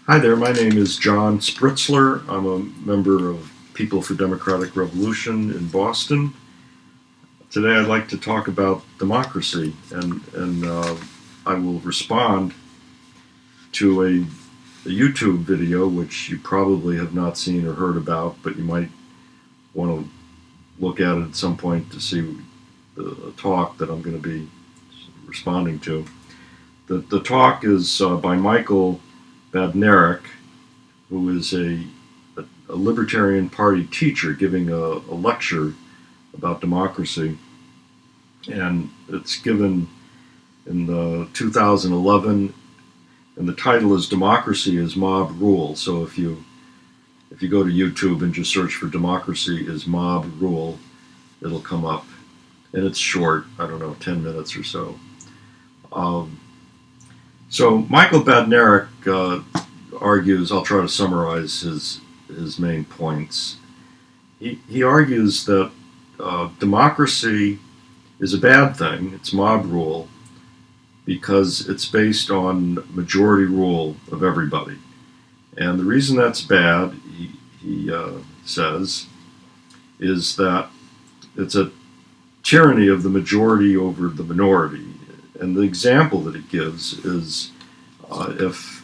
Hi there, my name is John Spritzler. I'm a member of People for Democratic Revolution in Boston. Today I'd like to talk about democracy, and I will respond to a YouTube video which you probably have not seen or heard about, but you might want to look at it at some point to see the talk that I'm going to be responding to. The talk is by Michael Badnarik, who is a Libertarian Party teacher giving a lecture about democracy, and it's given in 2011, and the title is "Democracy is Mob Rule." So if you go to YouTube and just search for "Democracy is Mob Rule," it'll come up, and it's short, I don't know, 10 minutes or so. So Michael Badnarik argues, I'll try to summarize his main points. He argues that democracy is a bad thing, it's mob rule, because it's based on majority rule of everybody. And the reason that's bad, he says, is that it's a tyranny of the majority over the minority. And the example that he gives is if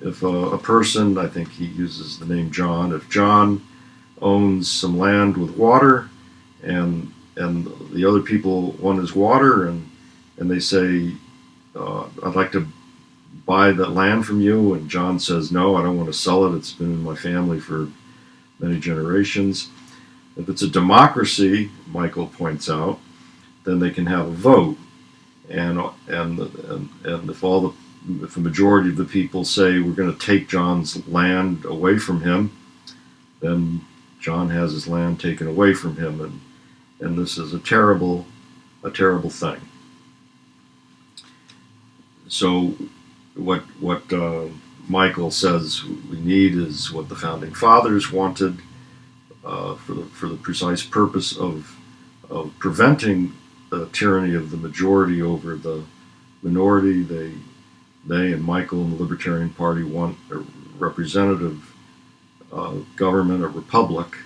a person, I think he uses the name John, if John owns some land with water and the other people want his water and they say, I'd like to buy that land from you, and John says, no, I don't want to sell it, it's been in my family for many generations. If it's a democracy, Michael points out, then they can have a vote. And if a majority of the people say we're going to take John's land away from him, then John has his land taken away from him, and this is a terrible thing. So what Michael says we need is what the founding fathers wanted, for the precise purpose of preventing the tyranny of the majority over the minority. They and Michael and the Libertarian Party want a representative government, a republic.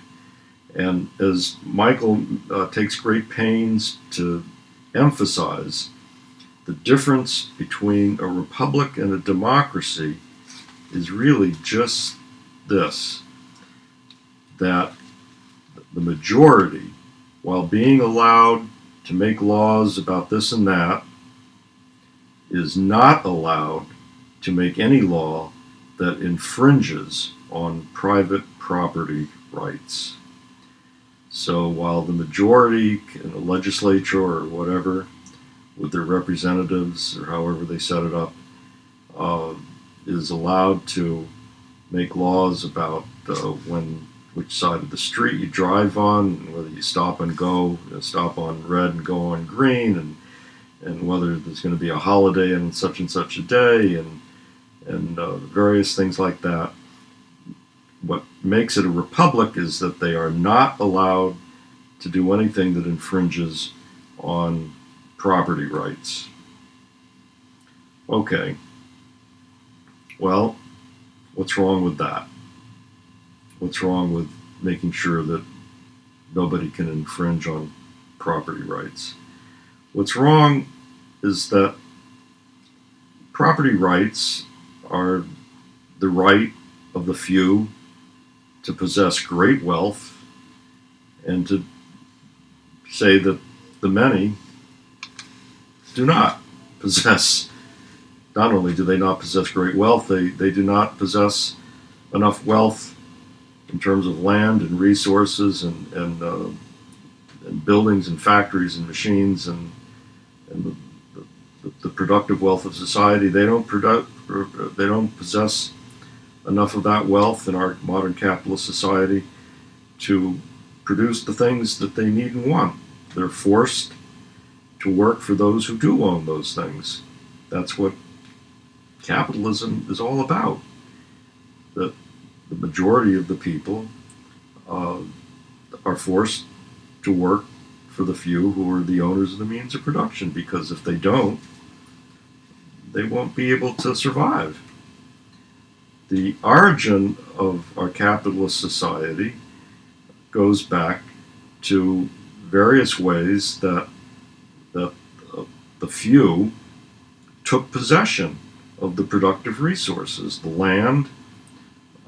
And as Michael takes great pains to emphasize, the difference between a republic and a democracy is really just this, that the majority, while being allowed to make laws about this and that, is not allowed to make any law that infringes on private property rights. So while the majority in the legislature or whatever, with their representatives or however they set it up, is allowed to make laws about which side of the street you drive on, and whether you stop and go, stop on red and go on green, and whether there's going to be a holiday on such and such a day, and various things like that. What makes it a republic is that they are not allowed to do anything that infringes on property rights. Okay. Well, what's wrong with that? What's wrong with making sure that nobody can infringe on property rights? What's wrong is that property rights are the right of the few to possess great wealth, and to say that the many do not possess, not only do they not possess great wealth, they do not possess enough wealth in terms of land and resources and buildings and factories and machines and the productive wealth of society. They don't possess enough of that wealth in our modern capitalist society to produce the things that they need and want. They're forced to work for those who do own those things. That's what capitalism is all about. That the majority of the people are forced to work for the few who are the owners of the means of production, because if they don't, they won't be able to survive. the origin of our capitalist society goes back to various ways that the few took possession of the productive resources, the land,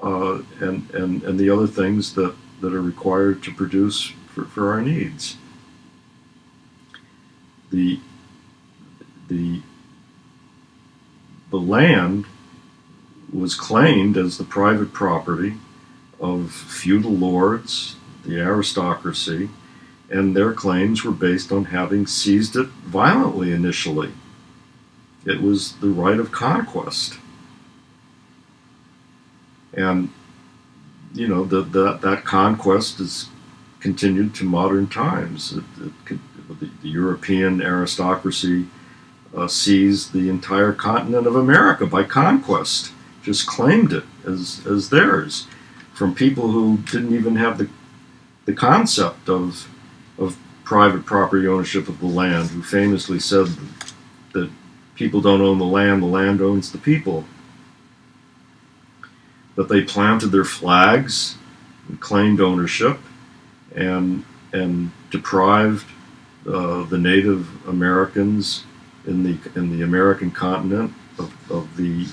and the other things that are required to produce for our needs. The the the land was claimed as the private property of feudal lords, the aristocracy, and their claims were based on having seized it violently initially. It was the right of conquest. And, you know, that conquest has continued to modern times. The European aristocracy seized the entire continent of America by conquest, just claimed it as theirs, from people who didn't even have the concept of private property ownership of the land, who famously said that people don't own the land owns the people. But they planted their flags and claimed ownership and deprived the Native Americans in the American continent of the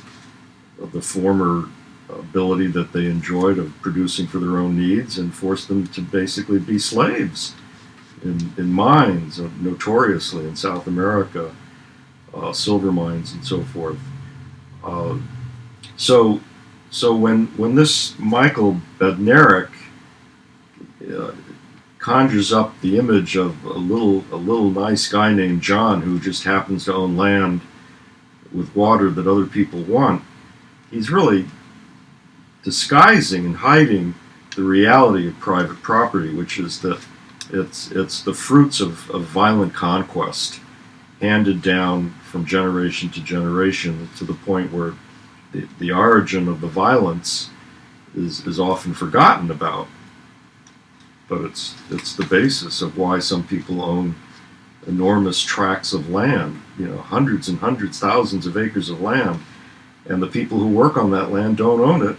former ability that they enjoyed of producing for their own needs, and forced them to basically be slaves in mines, notoriously in South America, silver mines and so forth. So when this Michael Badnarik conjures up the image of a little nice guy named John who just happens to own land with water that other people want, he's really disguising and hiding the reality of private property, which is that it's the fruits of violent conquest handed down from generation to generation, to the point where the origin of the violence is often forgotten about. But it's the basis of why some people own enormous tracts of land, you know, hundreds and hundreds, thousands of acres of land, and the people who work on that land don't own it,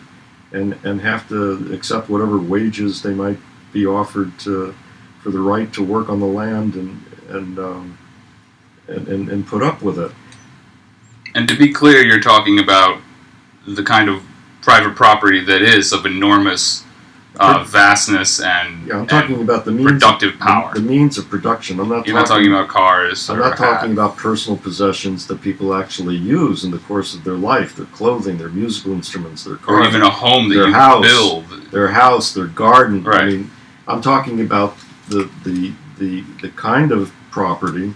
and have to accept whatever wages they might be offered for the right to work on the land and put up with it. And to be clear, you're talking about the kind of private property that is of enormous vastness and, I'm talking about the means productive power. The means of production. You're not talking about cars. I'm not talking about personal possessions that people actually use in the course of their life: their clothing, their musical instruments, their cars, or even a home that you build. Their house, their garden. Right. I mean, I'm talking about the kind of property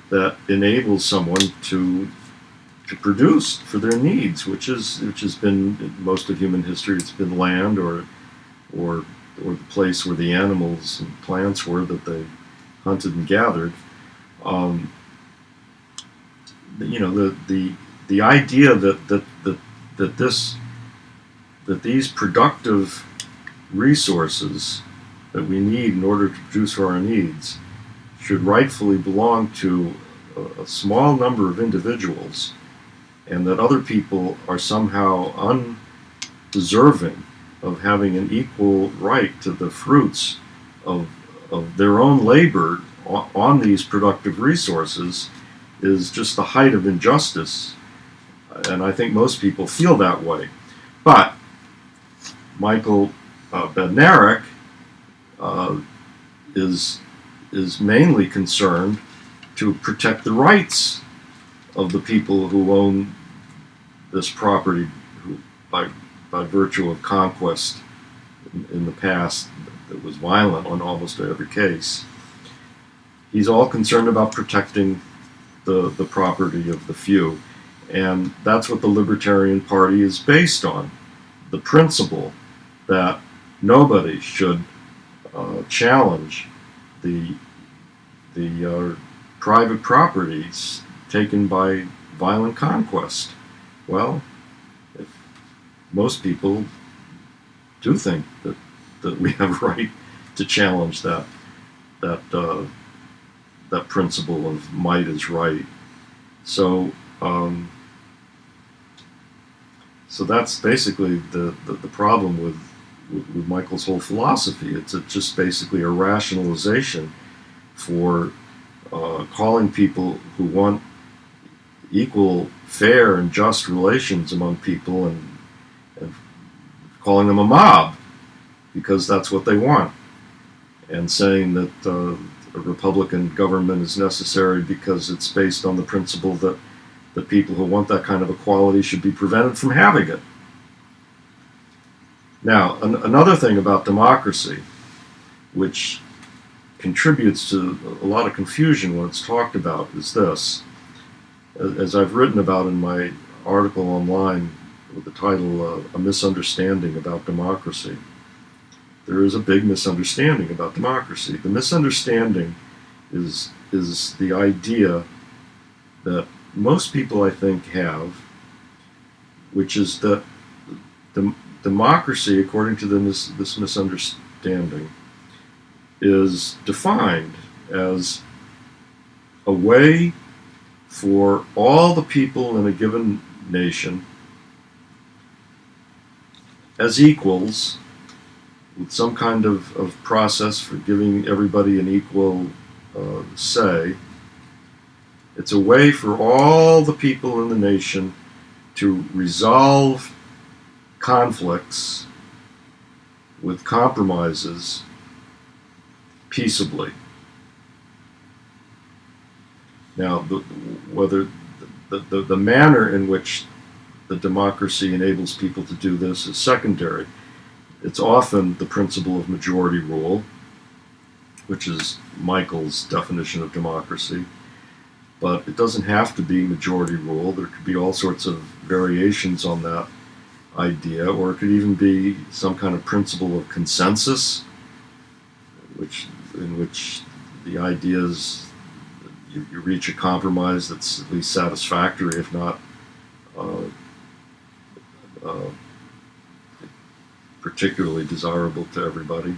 that enables someone to produce for their needs, which has been, in most of human history, it's been land or the place where the animals and plants were that they hunted and gathered. You know, the idea that these productive resources that we need in order to produce for our needs should rightfully belong to a small number of individuals, and that other people are somehow undeserving of having an equal right to the fruits of their own labor on these productive resources, is just the height of injustice. And I think most people feel that way. But Michael Badnarik is mainly concerned to protect the rights of the people who own this property, who, by virtue of conquest in the past that was violent on almost every case. He's all concerned about protecting the property of the few. And that's what the Libertarian Party is based on: the principle that nobody should challenge the private properties taken by violent conquest. Well, if most people do think that we have a right to challenge that principle of might is right. So So that's basically the problem with Michael's whole philosophy. It's just basically a rationalization for calling people who want equal, fair, and just relations among people, and calling them a mob because that's what they want, and saying that a Republican government is necessary because it's based on the principle that the people who want that kind of equality should be prevented from having it. Now, another thing about democracy, which contributes to a lot of confusion when it's talked about, is this. As I've written about in my article online with the title A Misunderstanding About Democracy, there is a big misunderstanding about democracy. The misunderstanding is the idea that most people, I think, have, which is that democracy, according to this misunderstanding, is defined as a way for all the people in a given nation as equals, with some kind of process for giving everybody an equal say. It's a way for all the people in the nation to resolve conflicts with compromises peaceably. Now, whether the manner in which the democracy enables people to do this is secondary. It's often the principle of majority rule, which is Michael's definition of democracy. But it doesn't have to be majority rule. There could be all sorts of variations on that idea, or it could even be some kind of principle of consensus, in which the idea is you reach a compromise that's at least satisfactory, if not particularly desirable to everybody.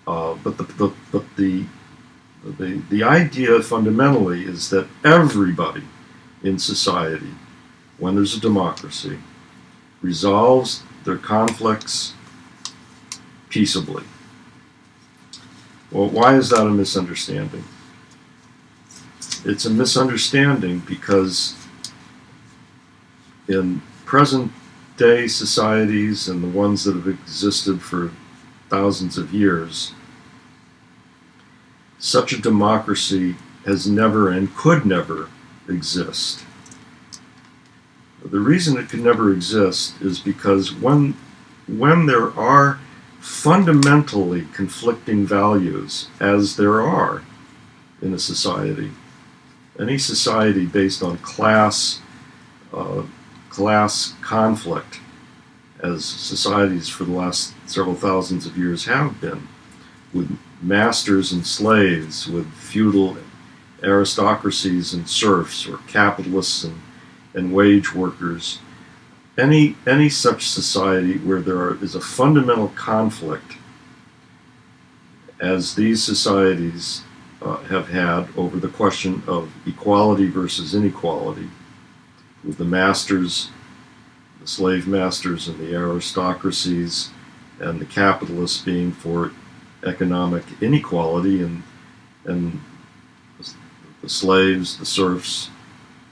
But the idea fundamentally is that everybody in society, when there's a democracy, resolves their conflicts peaceably. Well, why is that a misunderstanding? It's a misunderstanding because in present-day societies and the ones that have existed for thousands of years, such a democracy has never and could never exist. The reason it could never exist is because when there are fundamentally conflicting values, as there are in a society, any society based on class conflict, as societies for the last several thousands of years have been, with masters and slaves, with feudal aristocracies and serfs, or capitalists and wage workers, any such society where there is a fundamental conflict, as these societies have had over the question of equality versus inequality, with the masters, the slave masters and the aristocracies, and the capitalists being for economic inequality, and the slaves, the serfs,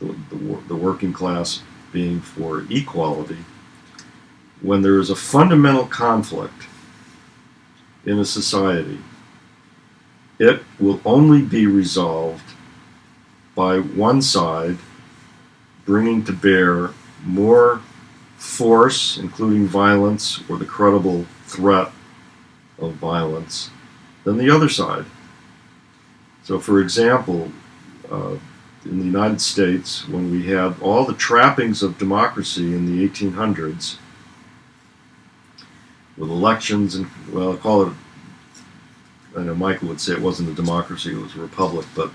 the working class being for equality. When there is a fundamental conflict in a society, it will only be resolved by one side bringing to bear more force, including violence or the credible threat of violence, than the other side. So, for example, in the United States, when we had all the trappings of democracy in the 1800s, with elections and, well, I'll call it, I know Michael would say it wasn't a democracy, it was a republic, but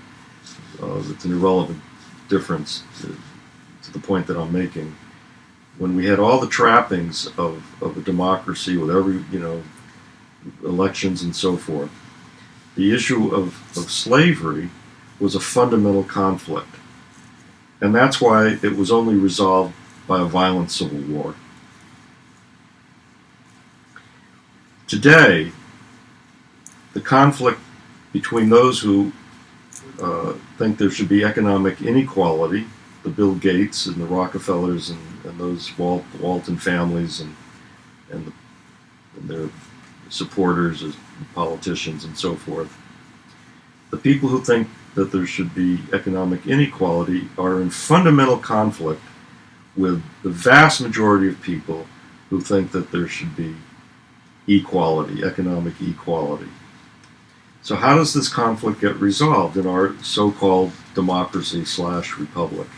it's an irrelevant difference to the point that I'm making. When we had all the trappings of a democracy with every, elections and so forth, the issue of slavery was a fundamental conflict. And that's why it was only resolved by a violent civil war. Today, the conflict between those who think there should be economic inequality, the Bill Gates and the Rockefellers and those Walton families and their supporters as politicians and so forth. The people who think that there should be economic inequality are in fundamental conflict with the vast majority of people who think that there should be equality, economic equality. So how does this conflict get resolved in our so-called democracy/republic?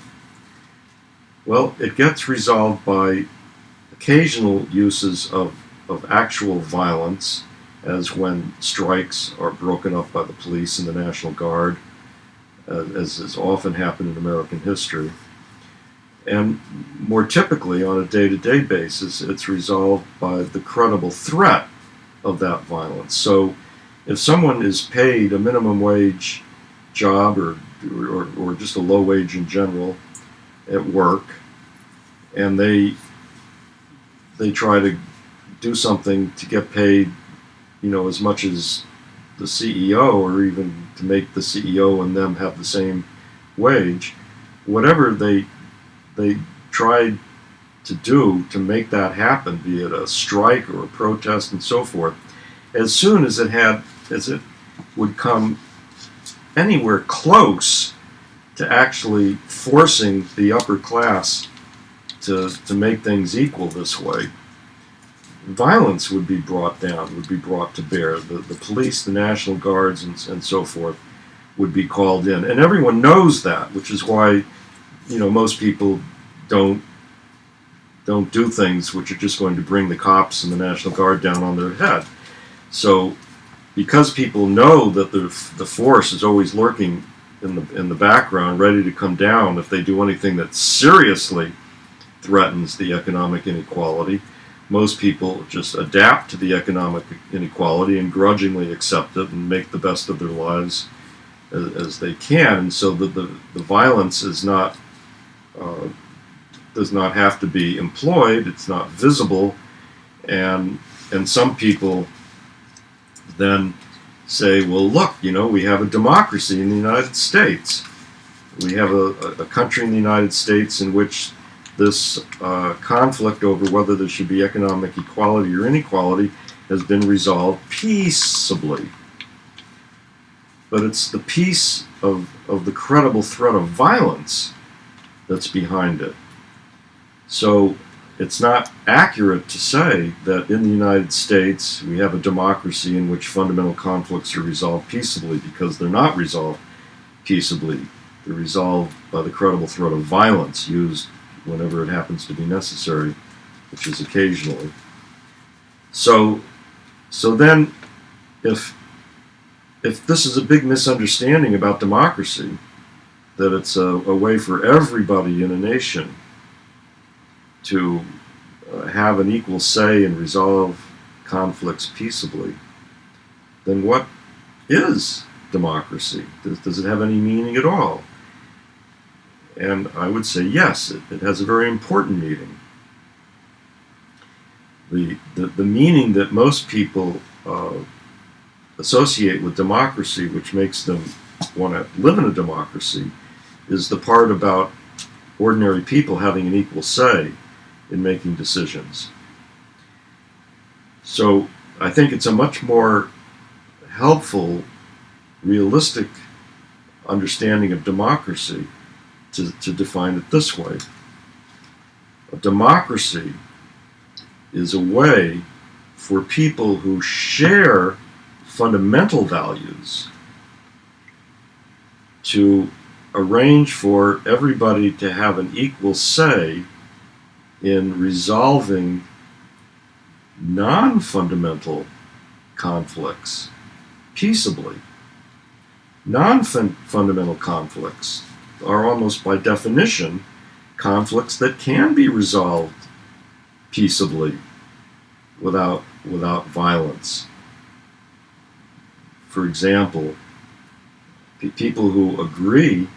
Well, it gets resolved by occasional uses of actual violence, as when strikes are broken up by the police and the National Guard, as has often happened in American history. And more typically, on a day-to-day basis, it's resolved by the credible threat of that violence. So if someone is paid a minimum wage job or just a low wage in general at work, and they try to do something to get paid, as much as the CEO, or even to make the CEO and them have the same wage, whatever they tried to do to make that happen, be it a strike or a protest and so forth, as soon as it would come anywhere close to actually forcing the upper class to make things equal this way, violence would be brought down, would be brought to bear. The police, the National Guards, and so forth would be called in. And everyone knows that, which is why, most people don't do things which are just going to bring the cops and the National Guard down on their head. So because people know that the force is always lurking in the background, ready to come down if they do anything that seriously threatens the economic inequality, most people just adapt to the economic inequality and grudgingly accept it and make the best of their lives as they can. And so the violence is not does not have to be employed. It's not visible, and some people then say, well, look, we have a democracy in the United States. We have a country in the United States in which this conflict over whether there should be economic equality or inequality has been resolved peaceably. But it's the peace of the credible threat of violence that's behind it. So it's not accurate to say that in the United States we have a democracy in which fundamental conflicts are resolved peaceably, because they're not resolved peaceably. They're resolved by the credible threat of violence used whenever it happens to be necessary, which is occasionally. So then, if this is a big misunderstanding about democracy, that it's a way for everybody in a nation to have an equal say and resolve conflicts peaceably, then what is democracy? Does it have any meaning at all? And I would say yes, it has a very important meaning. The meaning that most people associate with democracy, which makes them want to live in a democracy, is the part about ordinary people having an equal say in making decisions. So I think it's a much more helpful, realistic understanding of democracy to define it this way. A democracy is a way for people who share fundamental values to arrange for everybody to have an equal say in resolving non-fundamental conflicts peaceably. Non-fundamental conflicts are almost by definition conflicts that can be resolved peaceably without violence. For example, people who agree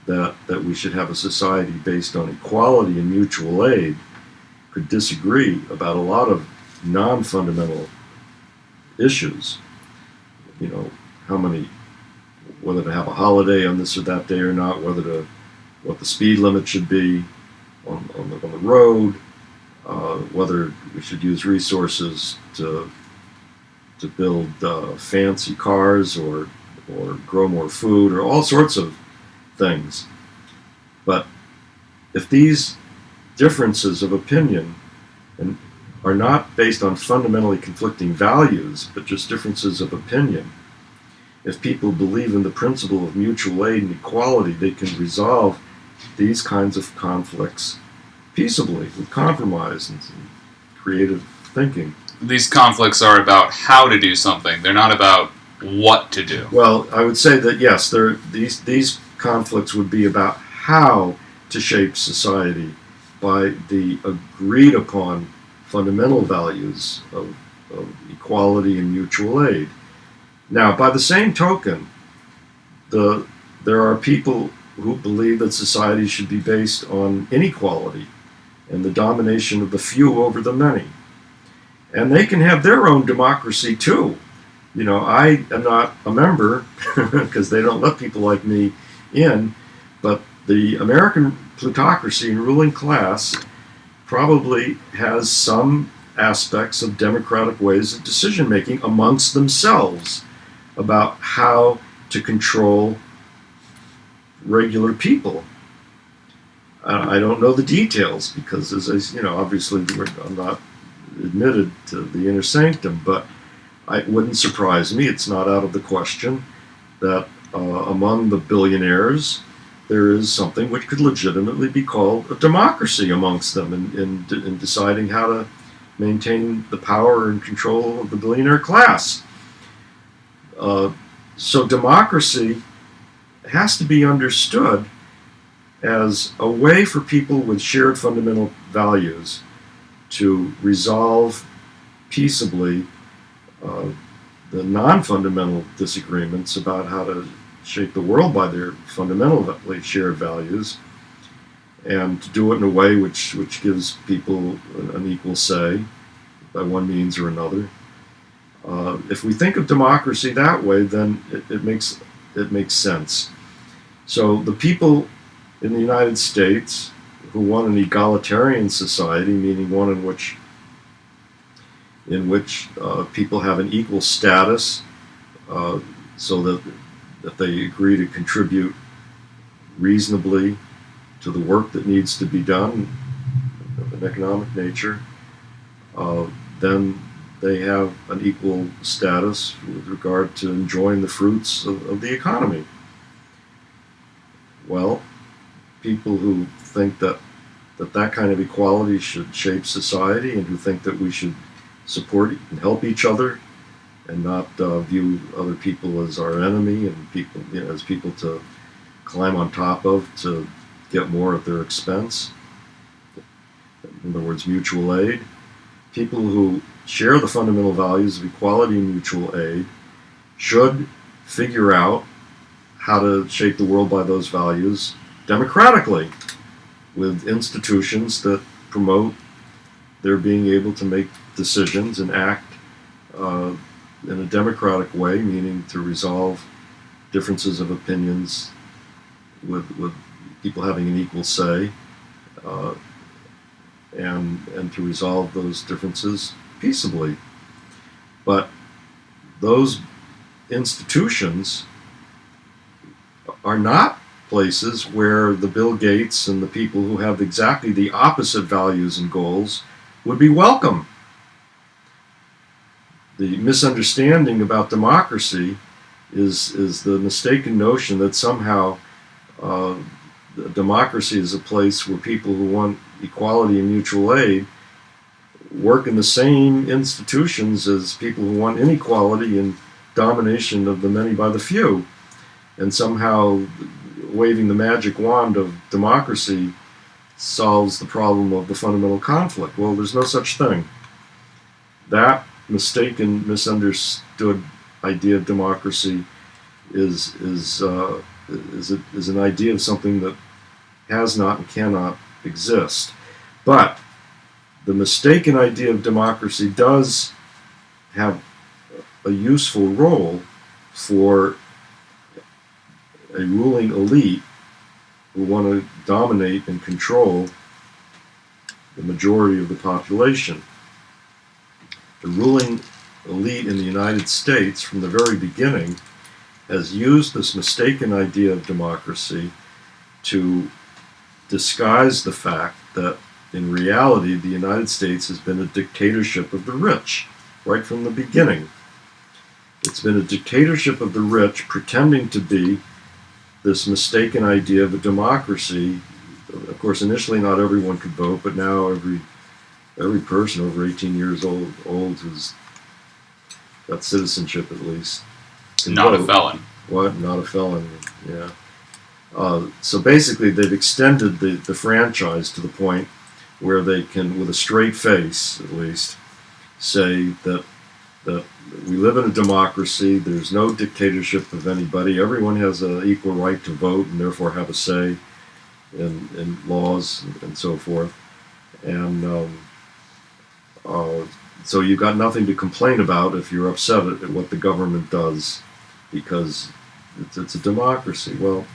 that we should have a society based on equality and mutual aid could disagree about a lot of non-fundamental issues. You know, whether to have a holiday on this or that day or not, what the speed limit should be on the road, whether we should use resources to build fancy cars or grow more food or all sorts of things. But if these differences of opinion are not based on fundamentally conflicting values, but just differences of opinion, if people believe in the principle of mutual aid and equality, they can resolve these kinds of conflicts peaceably with compromise and creative thinking. These conflicts are about how to do something. They're not about what to do. Well, I would say that yes, these conflicts would be about how to shape society by the agreed upon fundamental values of equality and mutual aid. Now, by the same token, there are people who believe that society should be based on inequality and the domination of the few over the many. And they can have their own democracy too. You know, I am not a member because they don't let people like me in, but the American plutocracy and ruling class probably has some aspects of democratic ways of decision making amongst themselves about how to control regular people. I don't know the details because, obviously I'm not admitted to the inner sanctum, but it wouldn't surprise me, it's not out of the question, that among the billionaires there is something which could legitimately be called a democracy amongst them in deciding how to maintain the power and control of the billionaire class. So democracy has to be understood as a way for people with shared fundamental values to resolve peaceably the non-fundamental disagreements about how to shape the world by their fundamentally shared values, and to do it in a way which gives people an equal say by one means or another. If we think of democracy that way, then it makes sense. So the people in the United States who want an egalitarian society, meaning one in which people have an equal status, so that they agree to contribute reasonably to the work that needs to be done of an economic nature, then they have an equal status with regard to enjoying the fruits of the economy. Well, people who think that kind of equality should shape society, and who think that we should support and help each other and not view other people as our enemy and people, as people to climb on top of to get more at their expense. In other words, mutual aid. People who share the fundamental values of equality and mutual aid should figure out how to shape the world by those values democratically, with institutions that promote their being able to make decisions and act in a democratic way, meaning to resolve differences of opinions with people having an equal say, and to resolve those differences peaceably. But those institutions are not places where the Bill Gates and the people who have exactly the opposite values and goals would be welcome. The misunderstanding about democracy is the mistaken notion that somehow democracy is a place where people who want equality and mutual aid work in the same institutions as people who want inequality and domination of the many by the few, and somehow waving the magic wand of democracy solves the problem of the fundamental conflict. Well, there's no such thing. That mistaken, misunderstood idea of democracy is is an idea of something that has not and cannot exist. But the mistaken idea of democracy does have a useful role for a ruling elite who want to dominate and control the majority of the population. The ruling elite in the United States from the very beginning has used this mistaken idea of democracy to disguise the fact that in reality the United States has been a dictatorship of the rich right from the beginning. It's been a dictatorship of the rich pretending to be this mistaken idea of a democracy. Of course, initially not everyone could vote, but now every person over 18 years old who's got citizenship at least can Not vote. a felon. What? Not a felon, yeah. So basically they've extended the franchise to the point where they can, with a straight face at least, say that we live in a democracy, there's no dictatorship of anybody, everyone has an equal right to vote and therefore have a say in laws and so forth. And so you've got nothing to complain about if you're upset at what the government does because it's a democracy. Well,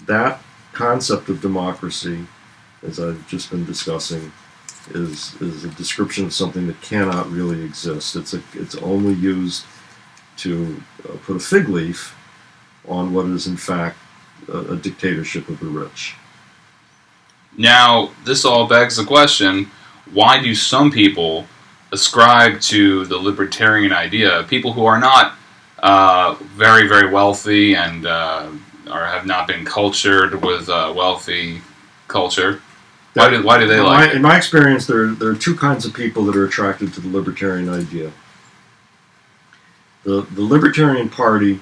that concept of democracy, as I've just been discussing, is a description of something that cannot really exist. It's only used to put a fig leaf on what is in fact a dictatorship of the rich. Now, this all begs the question, why do some people ascribe to the libertarian idea, people who are not very, very wealthy and or have not been cultured with wealthy culture? Why do they like it? In my experience, there are two kinds of people that are attracted to the libertarian idea. The Libertarian Party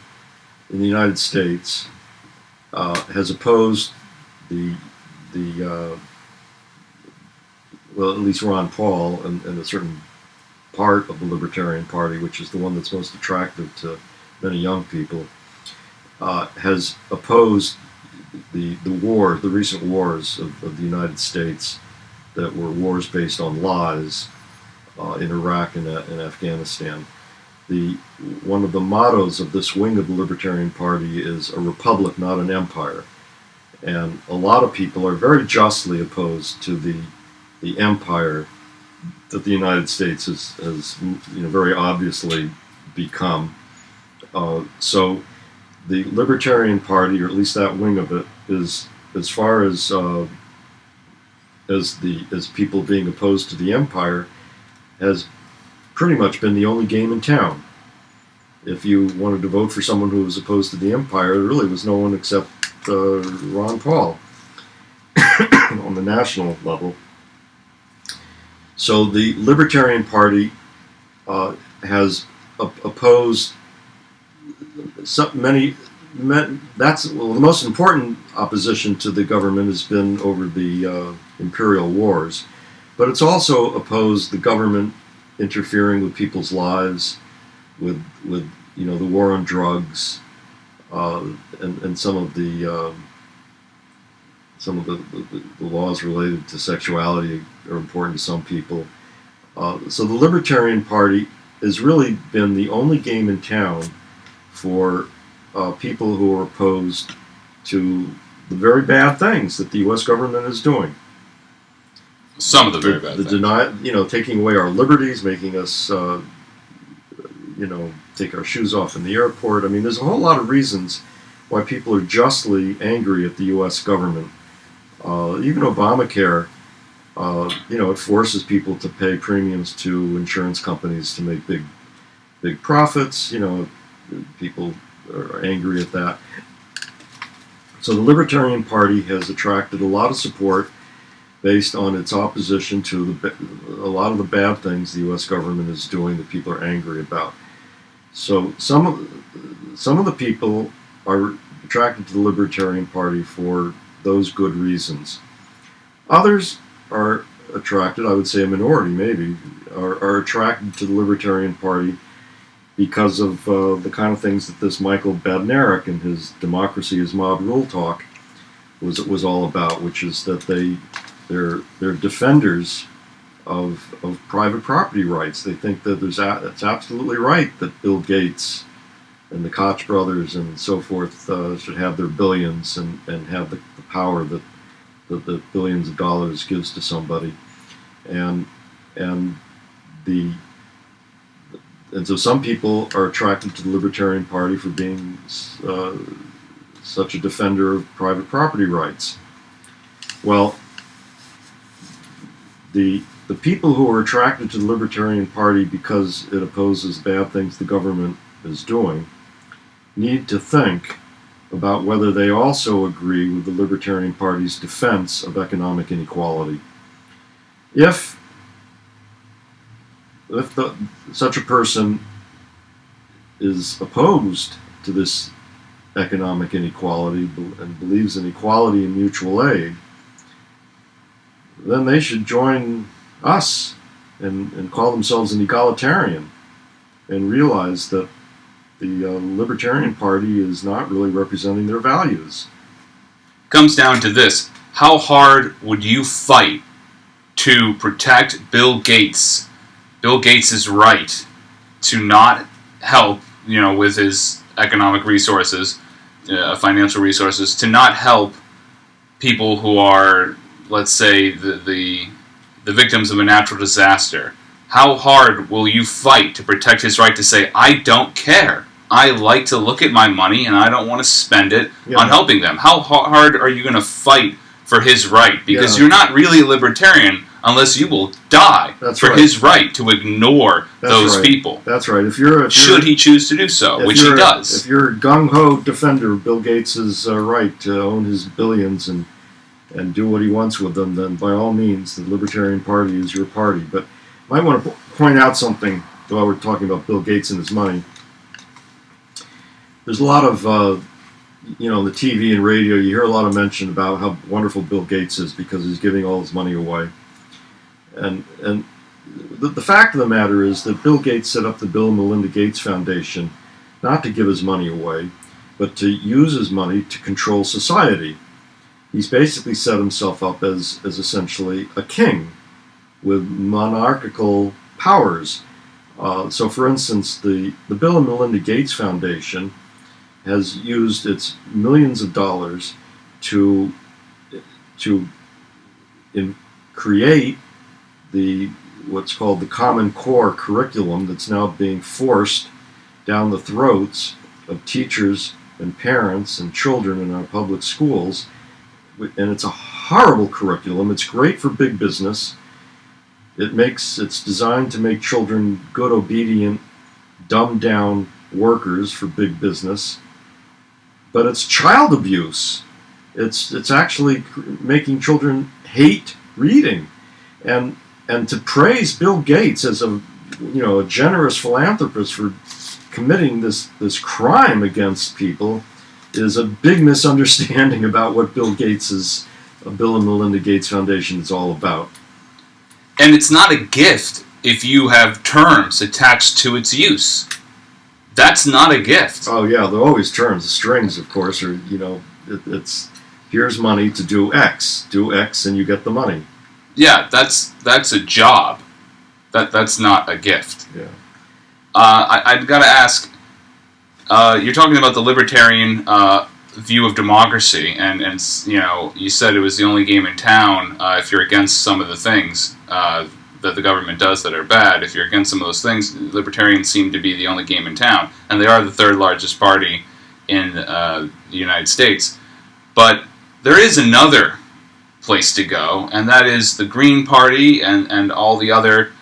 in the United States has opposed well, at least Ron Paul and a certain part of the Libertarian Party, which is the one that's most attractive to many young people, has opposed the recent wars of the United States that were wars based on lies in Iraq and Afghanistan. One of the mottos of this wing of the Libertarian Party is a republic, not an empire. And a lot of people are very justly opposed to the empire that the United States has very obviously become. So the Libertarian Party, or at least that wing of it, is, as far as people being opposed to the empire, has pretty much been the only game in town. If you wanted to vote for someone who was opposed to the empire, there really was no one except Ron Paul on the national level. So the Libertarian Party has opposed the most important opposition to the government has been over the imperial wars, but it's also opposed the government interfering with people's lives, with the war on drugs, and some of the laws related to sexuality are important to some people. So the Libertarian Party has really been the only game in town for people who are opposed to the very bad things that the U.S. government is doing. Some of the very bad things. Taking away our liberties, making us, take our shoes off in the airport. I mean, there's a whole lot of reasons why people are justly angry at the U.S. government. Even Obamacare, it forces people to pay premiums to insurance companies to make big profits. People are angry at that. So the Libertarian Party has attracted a lot of support based on its opposition to a lot of the bad things the U.S. government is doing that people are angry about. So some of the people are attracted to the Libertarian Party for those good reasons. Others are attracted, I would say a minority maybe, are attracted to the Libertarian Party because of the kind of things that this Michael Badnarik and his Democracy is Mob Rule talk was all about, which is that they're defenders of private property rights. They think that it's absolutely right that Bill Gates and the Koch brothers and so forth should have their billions and have the power that the billions of dollars gives to somebody, and so some people are attracted to the Libertarian Party for being such a defender of private property rights. Well, the people who are attracted to the Libertarian Party because it opposes bad things the government is doing need to think about whether they also agree with the Libertarian Party's defense of economic inequality. If such a person is opposed to this economic inequality and believes in equality and mutual aid, then they should join us and call themselves an egalitarian and realize that the Libertarian Party is not really representing their values. Comes down to this: how hard would you fight to protect Bill Gates' right to not help, with his economic resources, financial resources, to not help people who are, let's say, the victims of a natural disaster? How hard will you fight to protect his right to say, I don't care, I like to look at my money and I don't want to spend it on helping them? How hard are you going to fight for his right? Because you're not really a libertarian unless you will die his right to ignore those people. That's right. Should he choose to do so, which he does. If you're a gung-ho defender of Bill Gates' right to own his billions and do what he wants with them, then by all means, the Libertarian Party is your party. But I might want to point out something while we're talking about Bill Gates and his money. There's a lot of, the TV and radio, you hear a lot of mention about how wonderful Bill Gates is because he's giving all his money away. And the fact of the matter is that Bill Gates set up the Bill and Melinda Gates Foundation not to give his money away, but to use his money to control society. He's basically set himself up as essentially a king with monarchical powers. So, for instance, the Bill and Melinda Gates Foundation has used its millions of dollars to create what's called the Common Core curriculum that's now being forced down the throats of teachers and parents and children in our public schools. And it's a horrible curriculum. It's great for big business. It's designed to make children good, obedient, dumbed down workers for big business. But it's child abuse. It's actually making children hate reading. And to praise Bill Gates as a generous philanthropist for committing this crime against people is a big misunderstanding about what Bill and Melinda Gates Foundation is all about. And it's not a gift if you have terms attached to its use. That's not a gift. Oh yeah, there are always terms. The strings, of course, are it's here's money to do X and you get the money. Yeah, that's a job. That's not a gift. Yeah. I've got to ask. You're talking about the libertarian view of democracy, and you said it was the only game in town. If you're against some of the things that the government does that are bad, if you're against some of those things, libertarians seem to be the only game in town, and they are the third largest party in the United States. But there is another place to go, and that is the Green Party and all the other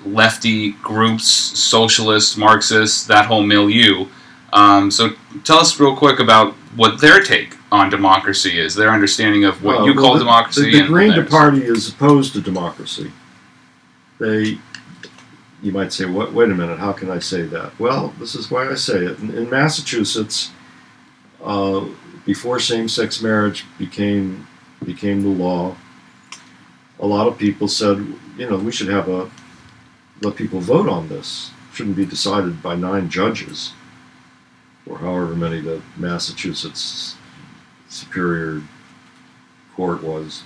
lefty groups, socialists, Marxists, that whole milieu. So tell us real quick about what their take on democracy is, their understanding of what you call democracy. The Green Party is opposed to democracy. You might say, wait a minute, how can I say that? Well, this is why I say it. In Massachusetts, before same-sex marriage became the law, a lot of people said, we should let people vote on this. shouldn't be decided by 9 judges, or however many the Massachusetts Superior Court was,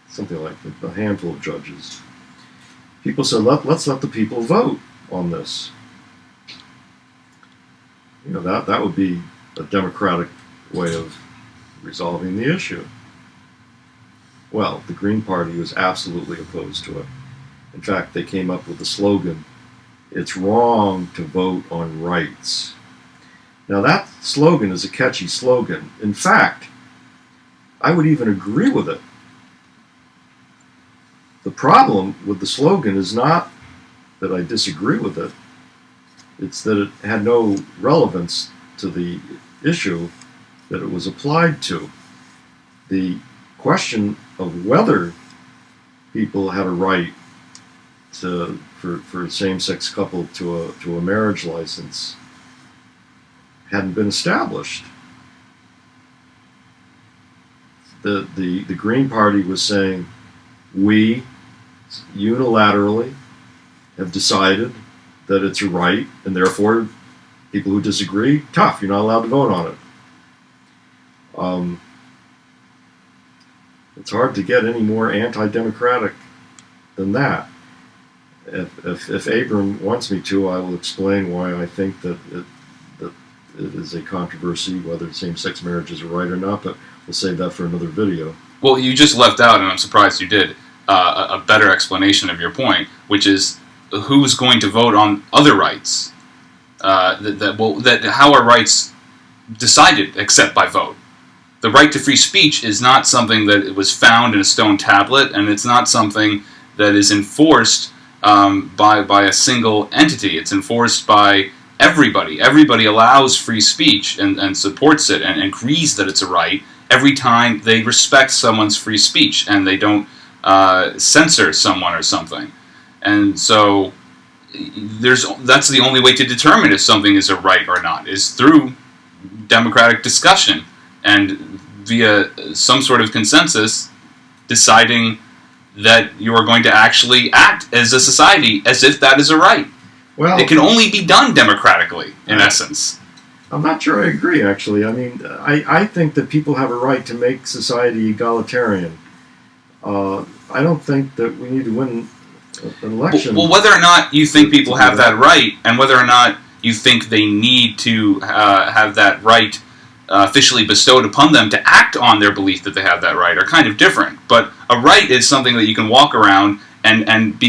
something like that, a handful of judges. People said, let's let the people vote on this. You know, that would be a democratic way of resolving the issue. Well, the Green Party was absolutely opposed to it. In fact, they came up with the slogan, "It's wrong to vote on rights." Now that slogan is a catchy slogan. In fact, I would even agree with it. The problem with the slogan is not that I disagree with it, it's that it had no relevance to the issue that it was applied to. The question of whether people had a right for a same-sex couple to a marriage license hadn't been established. The Green Party was saying, we unilaterally have decided that it's a right, and therefore people who disagree, tough, you're not allowed to vote on it. It's hard to get any more anti-democratic than that. If Abram wants me to, I will explain why I think that it is a controversy whether same-sex marriage is a right or not, but we'll save that for another video. Well, you just left out, and I'm surprised you did, a better explanation of your point, which is who's going to vote on other rights. How are rights decided except by vote? The right to free speech is not something that was found in a stone tablet, and it's not something that is enforced by a single entity. It's enforced by everybody. Everybody allows free speech and supports it and agrees that it's a right every time they respect someone's free speech and they don't censor someone or something. And so that's the only way to determine if something is a right or not, is through democratic discussion and via some sort of consensus deciding that you are going to actually act as a society as if that is a right. Well, it can only be done democratically, in essence. I'm not sure I agree, actually. I mean, I think that people have a right to make society egalitarian. I don't think that we need to win an election. Well, whether or not you think people have that right, and whether or not you think they need to have that right officially bestowed upon them to act on their belief that they have that right, are kind of different. But a right is something that you can walk around and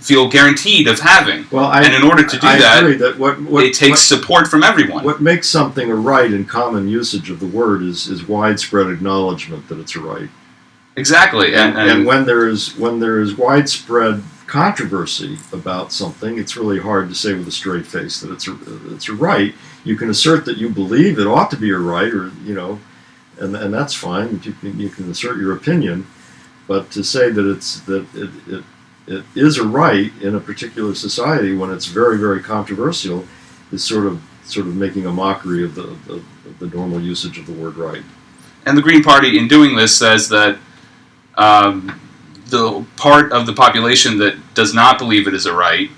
feel guaranteed of having. Well, and in order to do that, it takes support from everyone. What makes something a right in common usage of the word is widespread acknowledgement that it's a right. Exactly. And when there is widespread controversy about something, it's really hard to say with a straight face that it's a right. You can assert that you believe it ought to be a right, or and that's fine. You can assert your opinion, but to say that it is a right in a particular society when it's very, very controversial is sort of making a mockery of the normal usage of the word right. And the Green Party, in doing this, says that the part of the population that does not believe it is a right,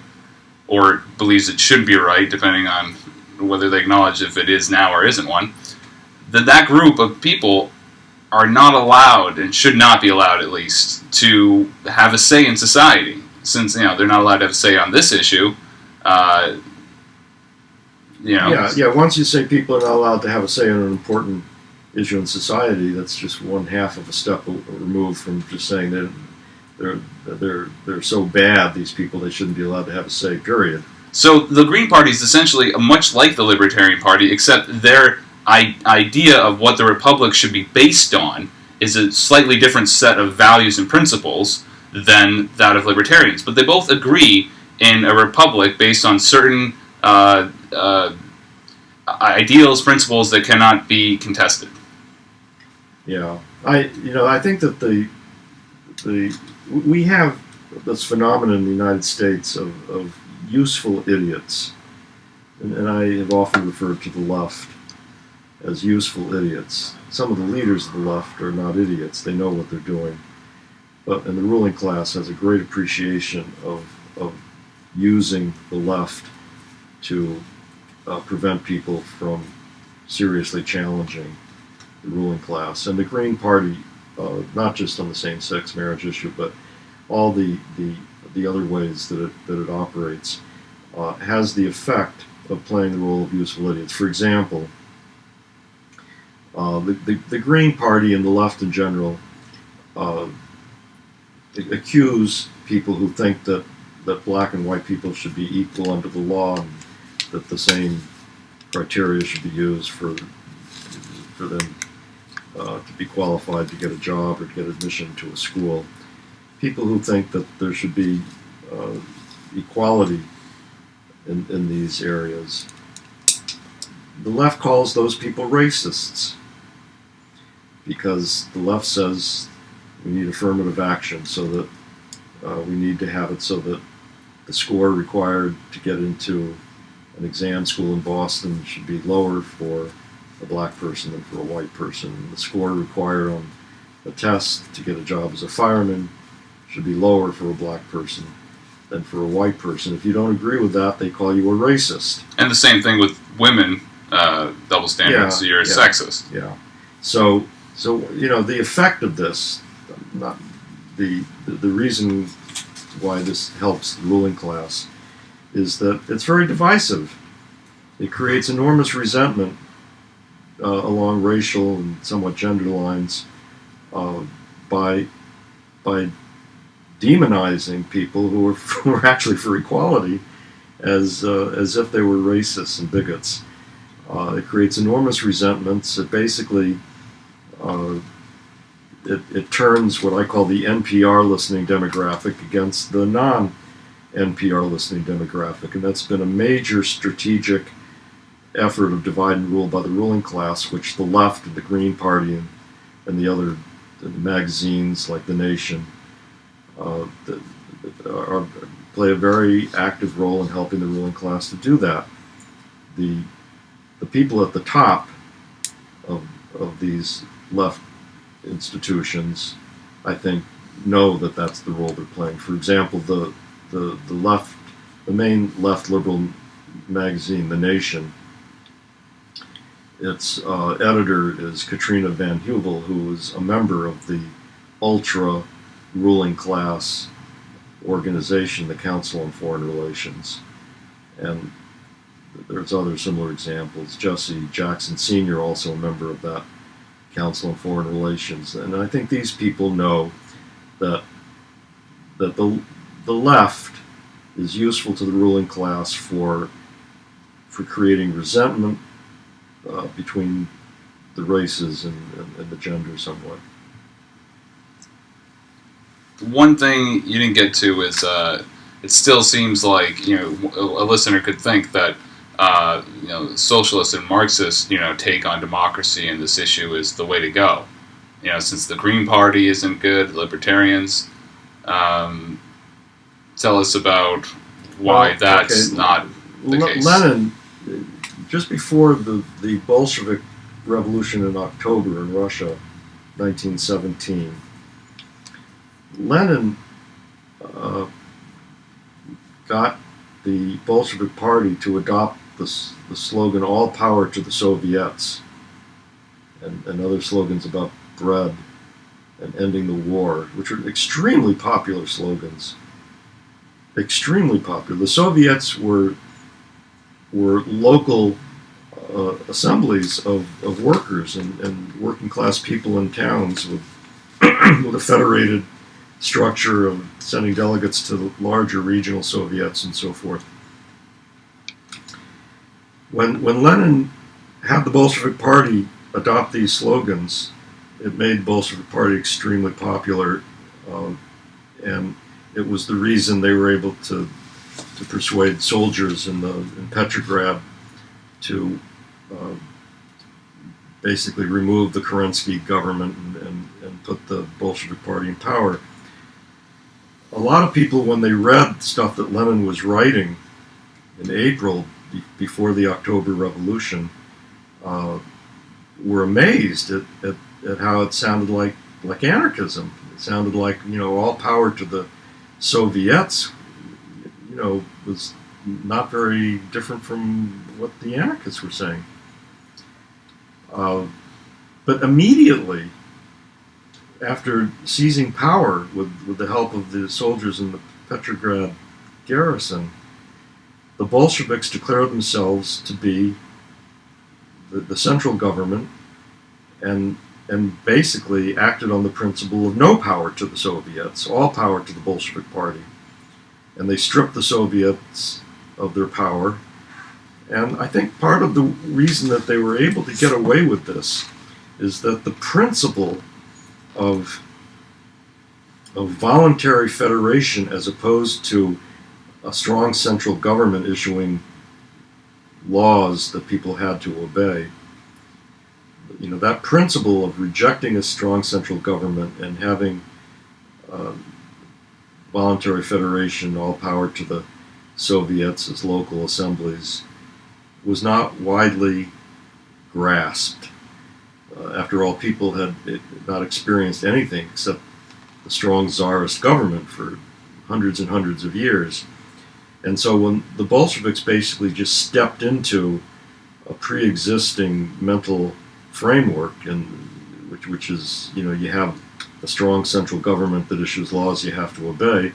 or believes it should be a right, depending on whether they acknowledge if it is now or isn't one, that group of people are not allowed, and should not be allowed at least, to have a say in society. Since they're not allowed to have a say on this issue, Yeah, once you say people are not allowed to have a say on an important issue in society, that's just one half of a step removed from just saying that they're so bad, these people, they shouldn't be allowed to have a say, period. So the Green Party is essentially much like the Libertarian Party, except their idea of what the Republic should be based on is a slightly different set of values and principles than that of Libertarians. But they both agree in a Republic based on certain ideals, principles that cannot be contested. Yeah, I think that we have this phenomenon in the United States of useful idiots, and I have often referred to the left as useful idiots. Some of the leaders of the left are not idiots; they know what they're doing. And the ruling class has a great appreciation of using the left to prevent people from seriously challenging the ruling class. And the Green Party, not just on the same-sex marriage issue, but all the other ways that it operates, has the effect of playing the role of useful idiots. For example, the Green Party and the left in general accuse people who think that black and white people should be equal under the law, and that the same criteria should be used for them to be qualified to get a job or to get admission to a school. People who think that there should be equality in these areas. The left calls those people racists, because the left says we need affirmative action, so that we need to have it so that the score required to get into an exam school in Boston should be lower for a black person than for a white person. The score required on a test to get a job as a fireman should be lower for a black person than for a white person. If you don't agree with that, they call you a racist. And the same thing with women, double standards, you're a sexist. Yeah. So the effect of this, not the reason why this helps the ruling class, is that it's very divisive. It creates enormous resentment along racial and somewhat gender lines by demonizing people who are actually for equality as if they were racists and bigots. It creates enormous resentments. It basically it turns what I call the NPR listening demographic against the non-NPR listening demographic, and that's been a major strategic effort of divide and rule by the ruling class, which the left and the Green Party and the other magazines like The Nation play a very active role in helping the ruling class to do that. The people at the top of these left institutions, I think, know that that's the role they're playing. For example, the main left liberal magazine, The Nation, its editor is Katrina Van Heuvel, who is a member of the ultra ruling class organization, the Council on Foreign Relations. And there's other similar examples. Jesse Jackson Sr., also a member of that Council on Foreign Relations. And I think these people know that the left is useful to the ruling class for creating resentment between the races and the gender somewhat. One thing you didn't get to is it still seems like a listener could think that socialists and Marxists take on democracy and this issue is the way to go. Since the Green Party isn't good, libertarians. Tell us about why that's not the case. Lenin, just before the Bolshevik Revolution in October in Russia, 1917, Lenin got the Bolshevik Party to adopt the slogan "All power to the Soviets," and other slogans about bread and ending the war, which are extremely popular slogans. Extremely popular. The Soviets were local assemblies of workers and working class people in towns with with a federated structure of sending delegates to the larger regional Soviets and so forth. When Lenin had the Bolshevik Party adopt these slogans, it made the Bolshevik Party extremely popular, and it was the reason they were able to persuade soldiers in Petrograd to basically remove the Kerensky government and put the Bolshevik Party in power. A lot of people, when they read stuff that Lenin was writing in April before the October Revolution, were amazed at how it sounded like anarchism. It sounded like all power to the Soviets. Was not very different from what the anarchists were saying. But immediately after seizing power with the help of the soldiers in the Petrograd garrison, the Bolsheviks declared themselves to be the central government and basically acted on the principle of no power to the Soviets, all power to the Bolshevik Party. And they stripped the Soviets of their power. And I think part of the reason that they were able to get away with this is that the principle of voluntary federation, as opposed to a strong central government issuing laws that people had to obey, that principle of rejecting a strong central government and having voluntary federation, all power to the Soviets as local assemblies, was not widely grasped. After all, people had not experienced anything except the strong czarist government for hundreds and hundreds of years. And so when the Bolsheviks basically just stepped into a pre-existing mental framework, and which is, you have a strong central government that issues laws you have to obey.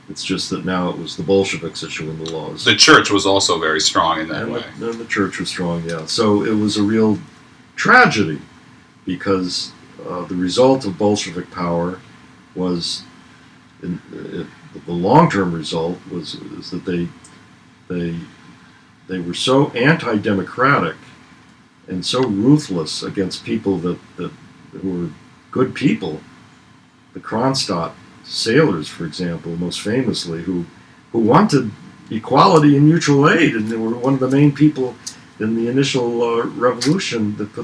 It's just that now it was the Bolsheviks issuing the laws. The church was also very strong in that way. The church was strong, yeah. So it was a real tragedy, because the result of Bolshevik power was, the long-term result was that they were so anti-democratic and so ruthless against people that who were good people. The Kronstadt sailors, for example, most famously, who wanted equality and mutual aid, and they were one of the main people in the initial revolution that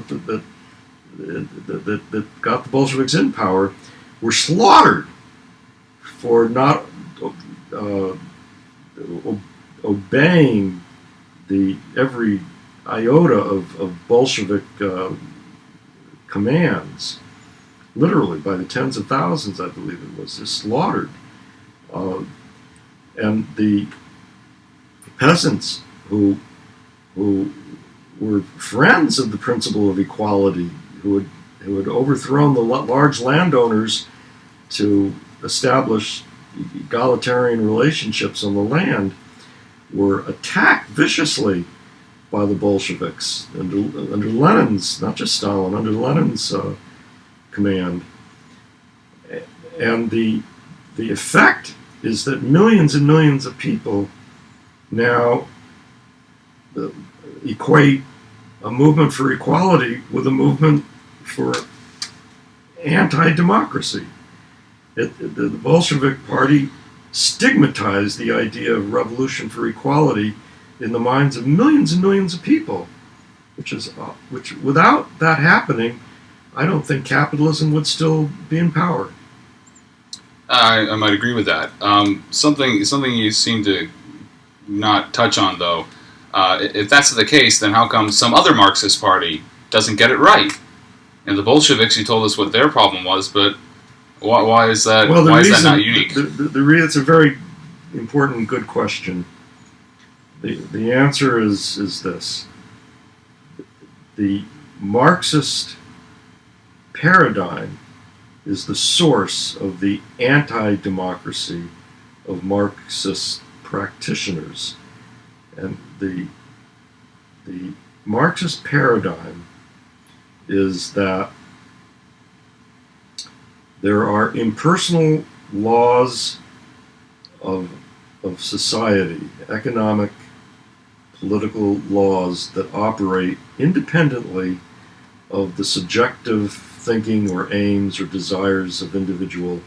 got the Bolsheviks in power, were slaughtered for not obeying every iota of Bolshevik commands. Literally, by the tens of thousands, I believe it was, just slaughtered. And the peasants who were friends of the principle of equality, who had overthrown the large landowners to establish egalitarian relationships on the land, were attacked viciously by the Bolsheviks under Lenin's, not just Stalin, under Lenin's command. And the effect is that millions and millions of people now equate a movement for equality with a movement for anti-democracy. The Bolshevik Party stigmatized the idea of revolution for equality in the minds of millions and millions of people, which without that happening, I don't think capitalism would still be in power. I might agree with that. Something you seem to not touch on, though. If that's the case, then how come some other Marxist party doesn't get it right? And the Bolsheviks, you told us what their problem was, but why is that? Well, why is that not unique? It's a very important and good question. The answer is this: the Marxist paradigm is the source of the anti-democracy of Marxist practitioners. And the Marxist paradigm is that there are impersonal laws of society, economic, political laws that operate independently of the subjective thinking or aims or desires of individual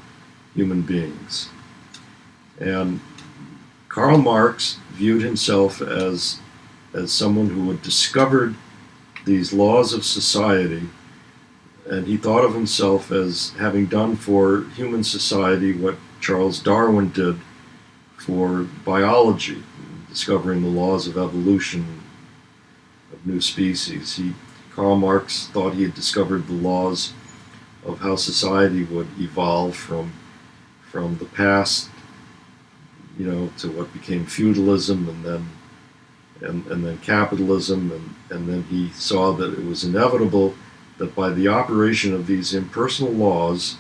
human beings. And Karl Marx viewed himself as someone who had discovered these laws of society, and he thought of himself as having done for human society what Charles Darwin did for biology, discovering the laws of evolution of new species. Karl Marx thought he had discovered the laws of how society would evolve from the past to what became feudalism, and then capitalism, and then he saw that it was inevitable that by the operation of these impersonal laws,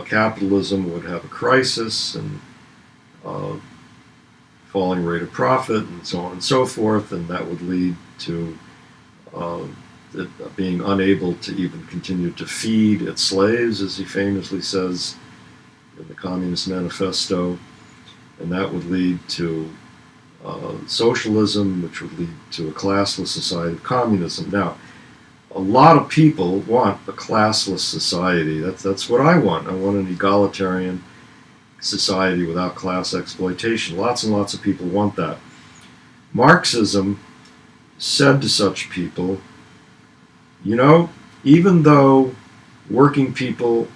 capitalism would have a crisis, and falling rate of profit, and so on and so forth, and that would lead to it being unable to even continue to feed its slaves, as he famously says in the Communist Manifesto, and that would lead to socialism, which would lead to a classless society of communism. Now, a lot of people want a classless society. That's what I want. I want an egalitarian society without class exploitation. Lots and lots of people want that. Marxism said to such people, even though working people,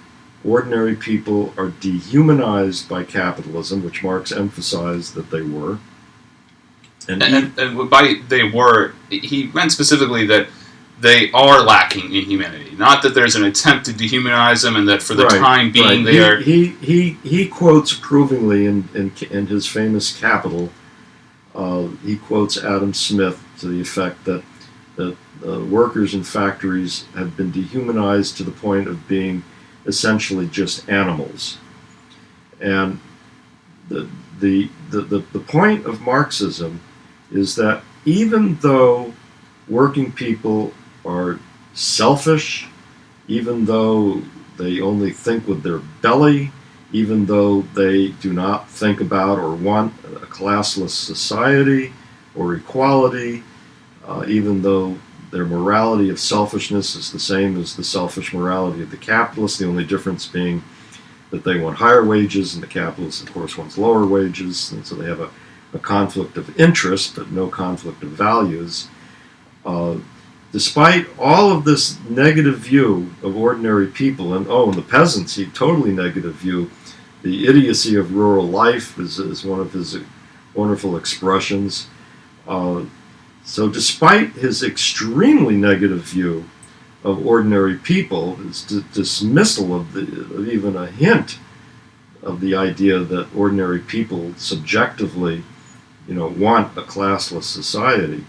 ordinary people, are dehumanized by capitalism, which Marx emphasized that they were, and by they were, he meant specifically that they are lacking in humanity. Not that there's an attempt to dehumanize them, and that for the time being they are. He quotes approvingly in his famous Capital. He quotes Adam Smith to the effect that workers in factories have been dehumanized to the point of being essentially just animals. And the point of Marxism is that even though working people are selfish, even though they only think with their belly, even though they do not think about or want a classless society or equality, even though their morality of selfishness is the same as the selfish morality of the capitalists, the only difference being that they want higher wages and the capitalist, of course, wants lower wages, and so they have a conflict of interest but no conflict of values. Despite all of this negative view of ordinary people, and the peasants, he totally negative view. The idiocy of rural life is one of his wonderful expressions. So despite his extremely negative view of ordinary people, his dismissal of even a hint of the idea that ordinary people subjectively, want a classless society,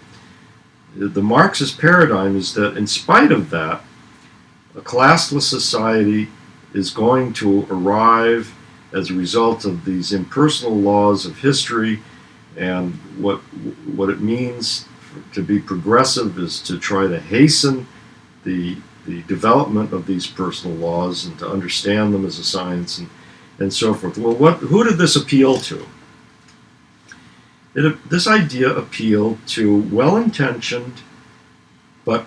the Marxist paradigm is that in spite of that, a classless society is going to arrive as a result of these impersonal laws of history, and what it means to be progressive is to try to hasten the development of these personal laws and to understand them as a science and so forth. Well, who did this appeal to? This idea appealed to well-intentioned but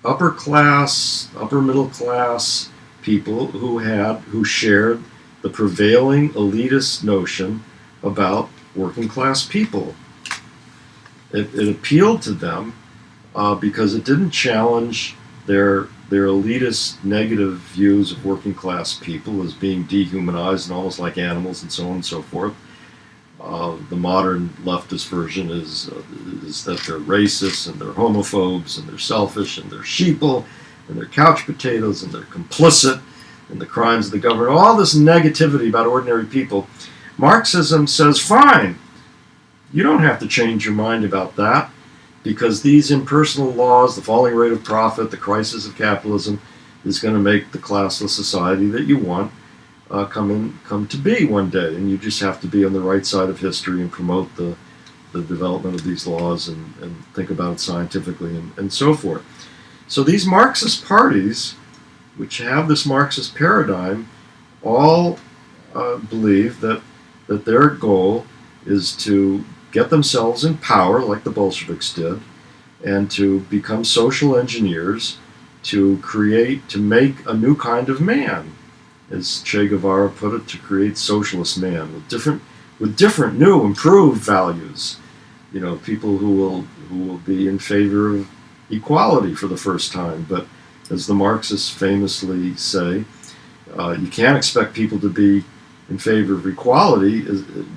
upper middle class people who shared the prevailing elitist notion about working class people. It appealed to them because it didn't challenge their elitist negative views of working class people as being dehumanized and almost like animals and so on and so forth. The modern leftist version is that they're racist and they're homophobes and they're selfish and they're sheeple and they're couch potatoes and they're complicit in the crimes of the government. All this negativity about ordinary people. Marxism says, fine, you don't have to change your mind about that, because these impersonal laws, the falling rate of profit, the crisis of capitalism, is going to make the classless society that you want come to be one day, and you just have to be on the right side of history and promote the development of these laws and think about it scientifically and so forth. So these Marxist parties, which have this Marxist paradigm, all believe that their goal is to get themselves in power, like the Bolsheviks did, and to become social engineers, to make a new kind of man, as Che Guevara put it, to create socialist man with different, new, improved values. People who will be in favor of equality for the first time. But as the Marxists famously say, you can't expect people to be in favor of equality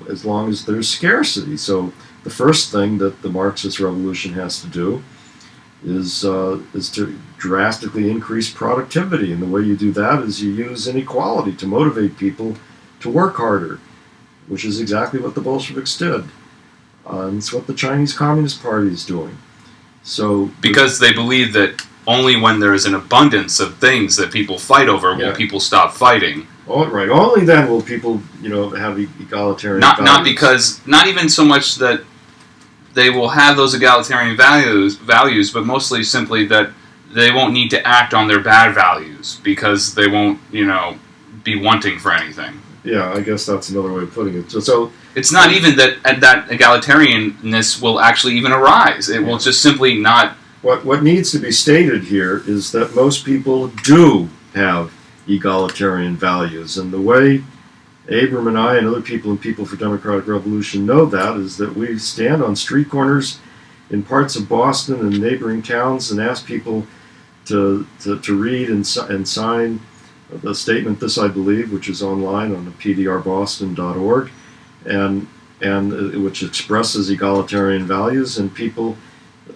as long as there's scarcity. So the first thing that the Marxist revolution has to do is to drastically increase productivity. And the way you do that is you use inequality to motivate people to work harder. which is exactly what the Bolsheviks did. And it's what the Chinese Communist Party is doing. So because they believe that only when there is an abundance of things that people fight over will people stop fighting. Oh, right. Only then will people, have egalitarian values. Not even so much that they will have those egalitarian values, but mostly simply that they won't need to act on their bad values because they won't, be wanting for anything. Yeah, I guess that's another way of putting it. So it's not even that egalitarianness will actually even arise. It will just simply not. What needs to be stated here is that most people do have egalitarian values, and the way Abram and I and other people and People for Democratic Revolution know that is that we stand on street corners in parts of Boston and neighboring towns and ask people to read and sign the statement, "This I Believe," which is online on the pdrboston.org, and which expresses egalitarian values, and people,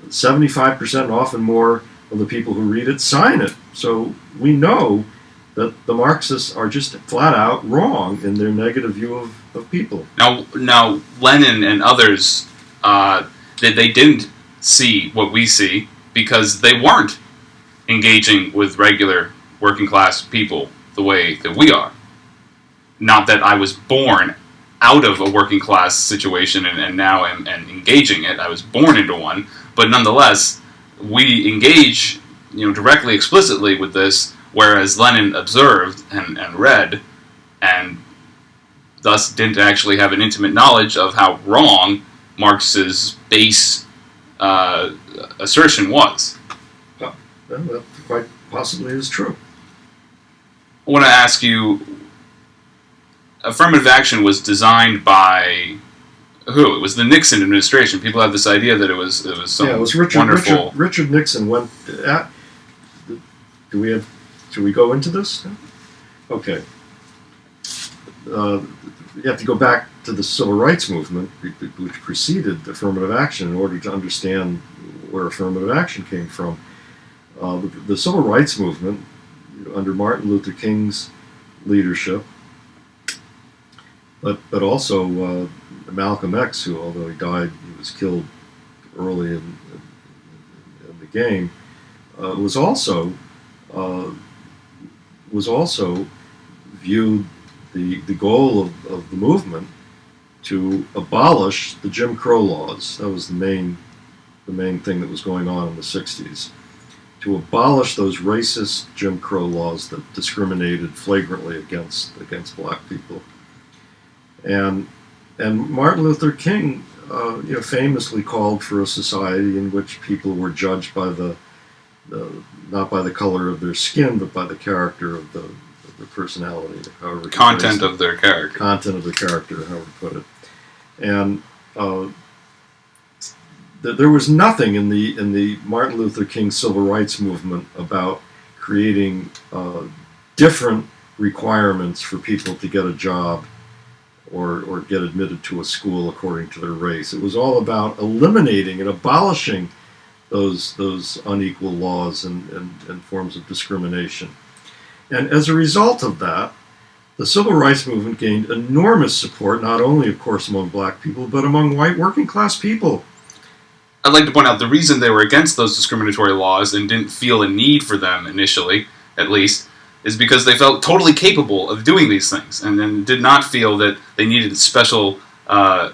75% often more of the people who read it sign it. So we know that the Marxists are just flat out wrong in their negative view of people. Now Lenin and others, they didn't see what we see because they weren't engaging with regular working class people the way that we are. Not that I was born out of a working class situation and now am engaging it. I was born into one, but nonetheless, we engage, directly, explicitly with this, whereas Lenin observed and read, and thus didn't actually have an intimate knowledge of how wrong Marx's base assertion was. Well, that quite possibly is true. I want to ask you, affirmative action was designed by who? It was the Nixon administration. People have this idea that it was some wonderful. Richard Nixon went at. Should we go into this? Okay. You have to go back to the civil rights movement, which preceded affirmative action, in order to understand where affirmative action came from. The civil rights movement, under Martin Luther King's leadership, but also Malcolm X, who, although he died, he was killed early in the game, was also viewed the goal of the movement to abolish the Jim Crow laws. That was the main thing that was going on in the 60s. To abolish those racist Jim Crow laws that discriminated flagrantly against black people. And Martin Luther King famously called for a society in which people were judged by not by the color of their skin, but by the character of the personality, however. Content of their character. Content of the character, however to put it. And there was nothing in the Martin Luther King civil rights movement about creating different requirements for people to get a job or get admitted to a school according to their race. It was all about eliminating and abolishing those unequal laws and forms of discrimination. And as a result of that, the civil rights movement gained enormous support, not only, of course, among black people, but among white working class people. I'd like to point out the reason they were against those discriminatory laws and didn't feel a need for them initially, at least, is because they felt totally capable of doing these things and did not feel that they needed special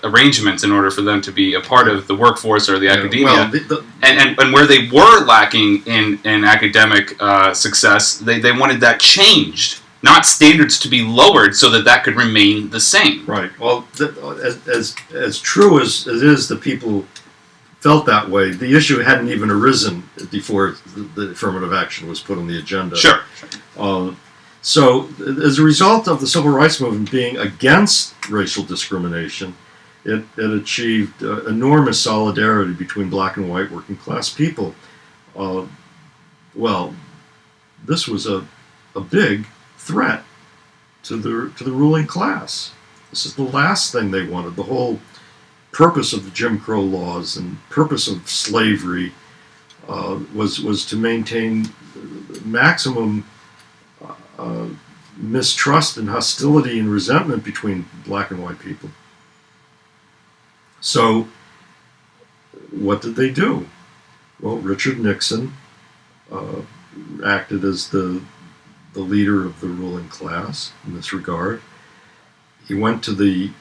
arrangements in order for them to be a part of the workforce or the academia. Well, and where they were lacking in academic success, they wanted that changed, not standards to be lowered so that could remain the same. Right. Well, as true as it is that people felt that way, the issue hadn't even arisen before the affirmative action was put on the agenda. Sure. So, as a result of the civil rights movement being against racial discrimination, it achieved enormous solidarity between black and white working class people. Well, this was a big threat to the ruling class. This is the last thing they wanted. The whole purpose of the Jim Crow laws and purpose of slavery was to maintain maximum mistrust and hostility and resentment between black and white people. So what did they do? Well, Richard Nixon acted as the leader of the ruling class in this regard. He went to the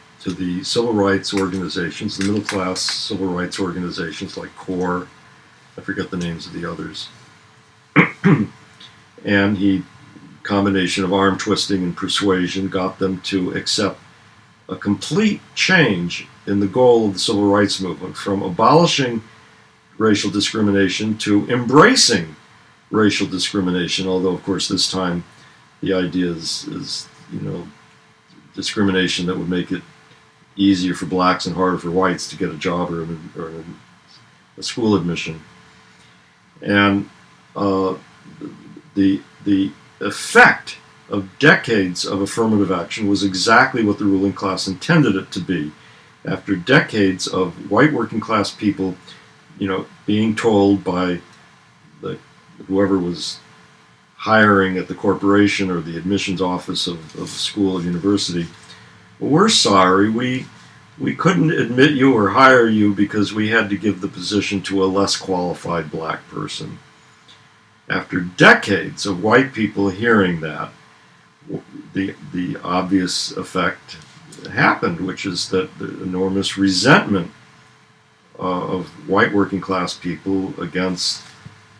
civil rights organizations, the middle class civil rights organizations like CORE, I forget the names of the others, and he, combination of arm twisting and persuasion, got them to accept a complete change in the goal of the civil rights movement, from abolishing racial discrimination to embracing racial discrimination, although of course this time the idea is discrimination that would make it easier for blacks and harder for whites to get a job or a school admission. And the effect of decades of affirmative action was exactly what the ruling class intended it to be. After decades of white working class people, being told by whoever was hiring at the corporation or the admissions office of the school or university, well, we're sorry, we couldn't admit you or hire you because we had to give the position to a less qualified black person. After decades of white people hearing that, the obvious effect happened, which is that the enormous resentment of white working class people against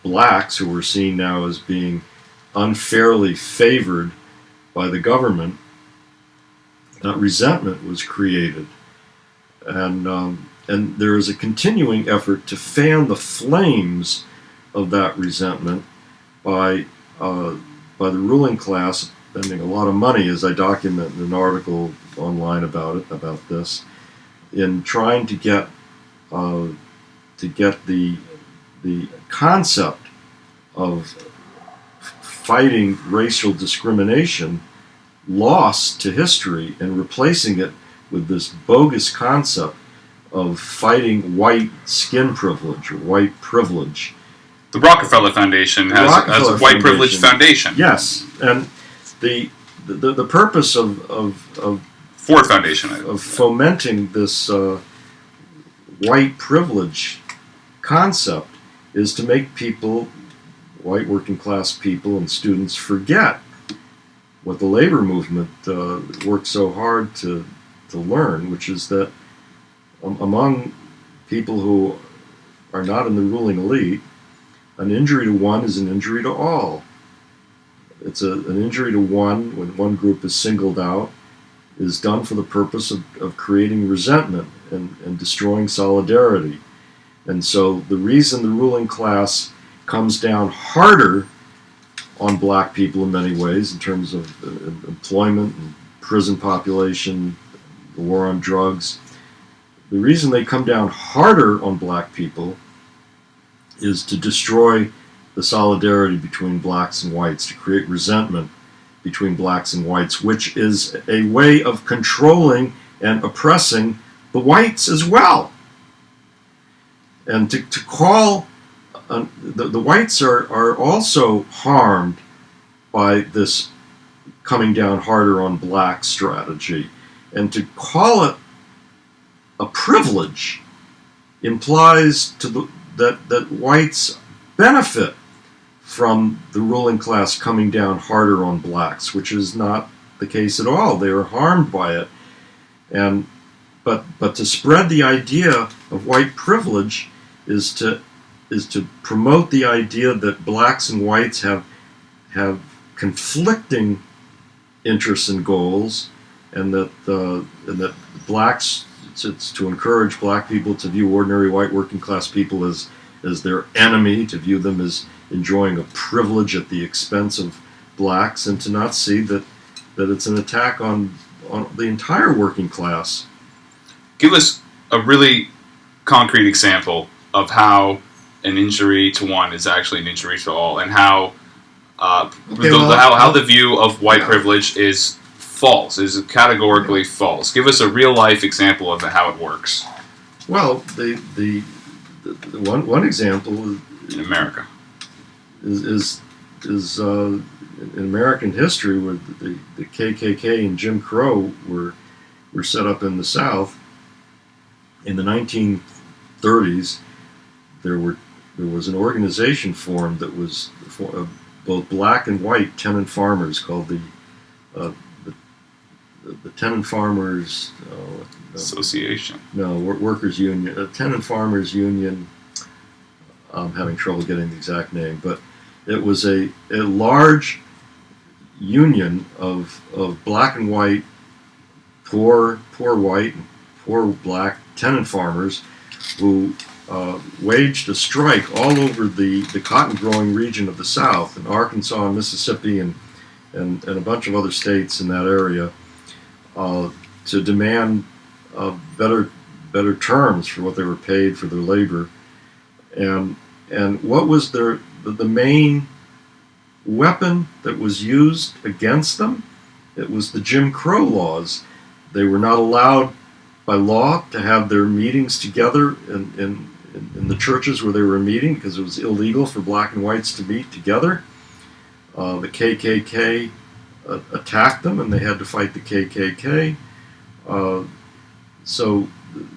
blacks, who were seen now as being unfairly favored by the government, that resentment was created. And there is a continuing effort to fan the flames of that resentment by the ruling class spending a lot of money, as I document in an article online about this, in trying to get the concept of fighting racial discrimination lost to history and replacing it with this bogus concept of fighting white skin privilege or white privilege. The Rockefeller Foundation has a white privilege foundation. Yes, and the purpose of Ford Foundation of fomenting this white privilege concept is to make people, white working class people and students, forget what the labor movement worked so hard to learn, which is that among people who are not in the ruling elite, an injury to one is an injury to all. It's an injury to one, when one group is singled out, is done for the purpose of creating resentment and destroying solidarity. And so the reason the ruling class comes down harder on black people in many ways, in terms of employment and prison population, the war on drugs, the reason they come down harder on black people is to destroy the solidarity between blacks and whites, to create resentment between blacks and whites, which is a way of controlling and oppressing the whites as well. And to call the whites are also harmed by this coming down harder on black strategy, and to call it a privilege implies that whites benefit from the ruling class coming down harder on blacks, which is not the case at all. They are harmed by it. But to spread the idea of white privilege is to promote the idea that blacks and whites have conflicting interests and goals, and that blacks, it's to encourage black people to view ordinary white working class people as their enemy, to view them as enjoying a privilege at the expense of blacks, and to not see that it's an attack on the entire working class. Give us a really concrete example of how an injury to one is actually an injury to all, and how the view of white privilege is false, is categorically false. Give us a real life example of how it works. Well, the one example in America is in American history, where the KKK and Jim Crow were set up in the South. In the 1930s, there was an organization formed that was both black and white tenant farmers called uh, the Tenant Farmers Association. No, Workers Union, Tenant Farmers Union. I'm having trouble getting the exact name, but it was a large union of black and white, poor white, and poor black tenant farmers who waged a strike all over the cotton growing region of the South, in Arkansas and Mississippi and a bunch of other states in that area, to demand better terms for what they were paid for their labor. And what was the main weapon that was used against them? It was the Jim Crow laws. They were not allowed by law to have their meetings together in the churches where they were meeting, because it was illegal for black and whites to meet together. The KKK attacked them, and they had to fight the KKK. So,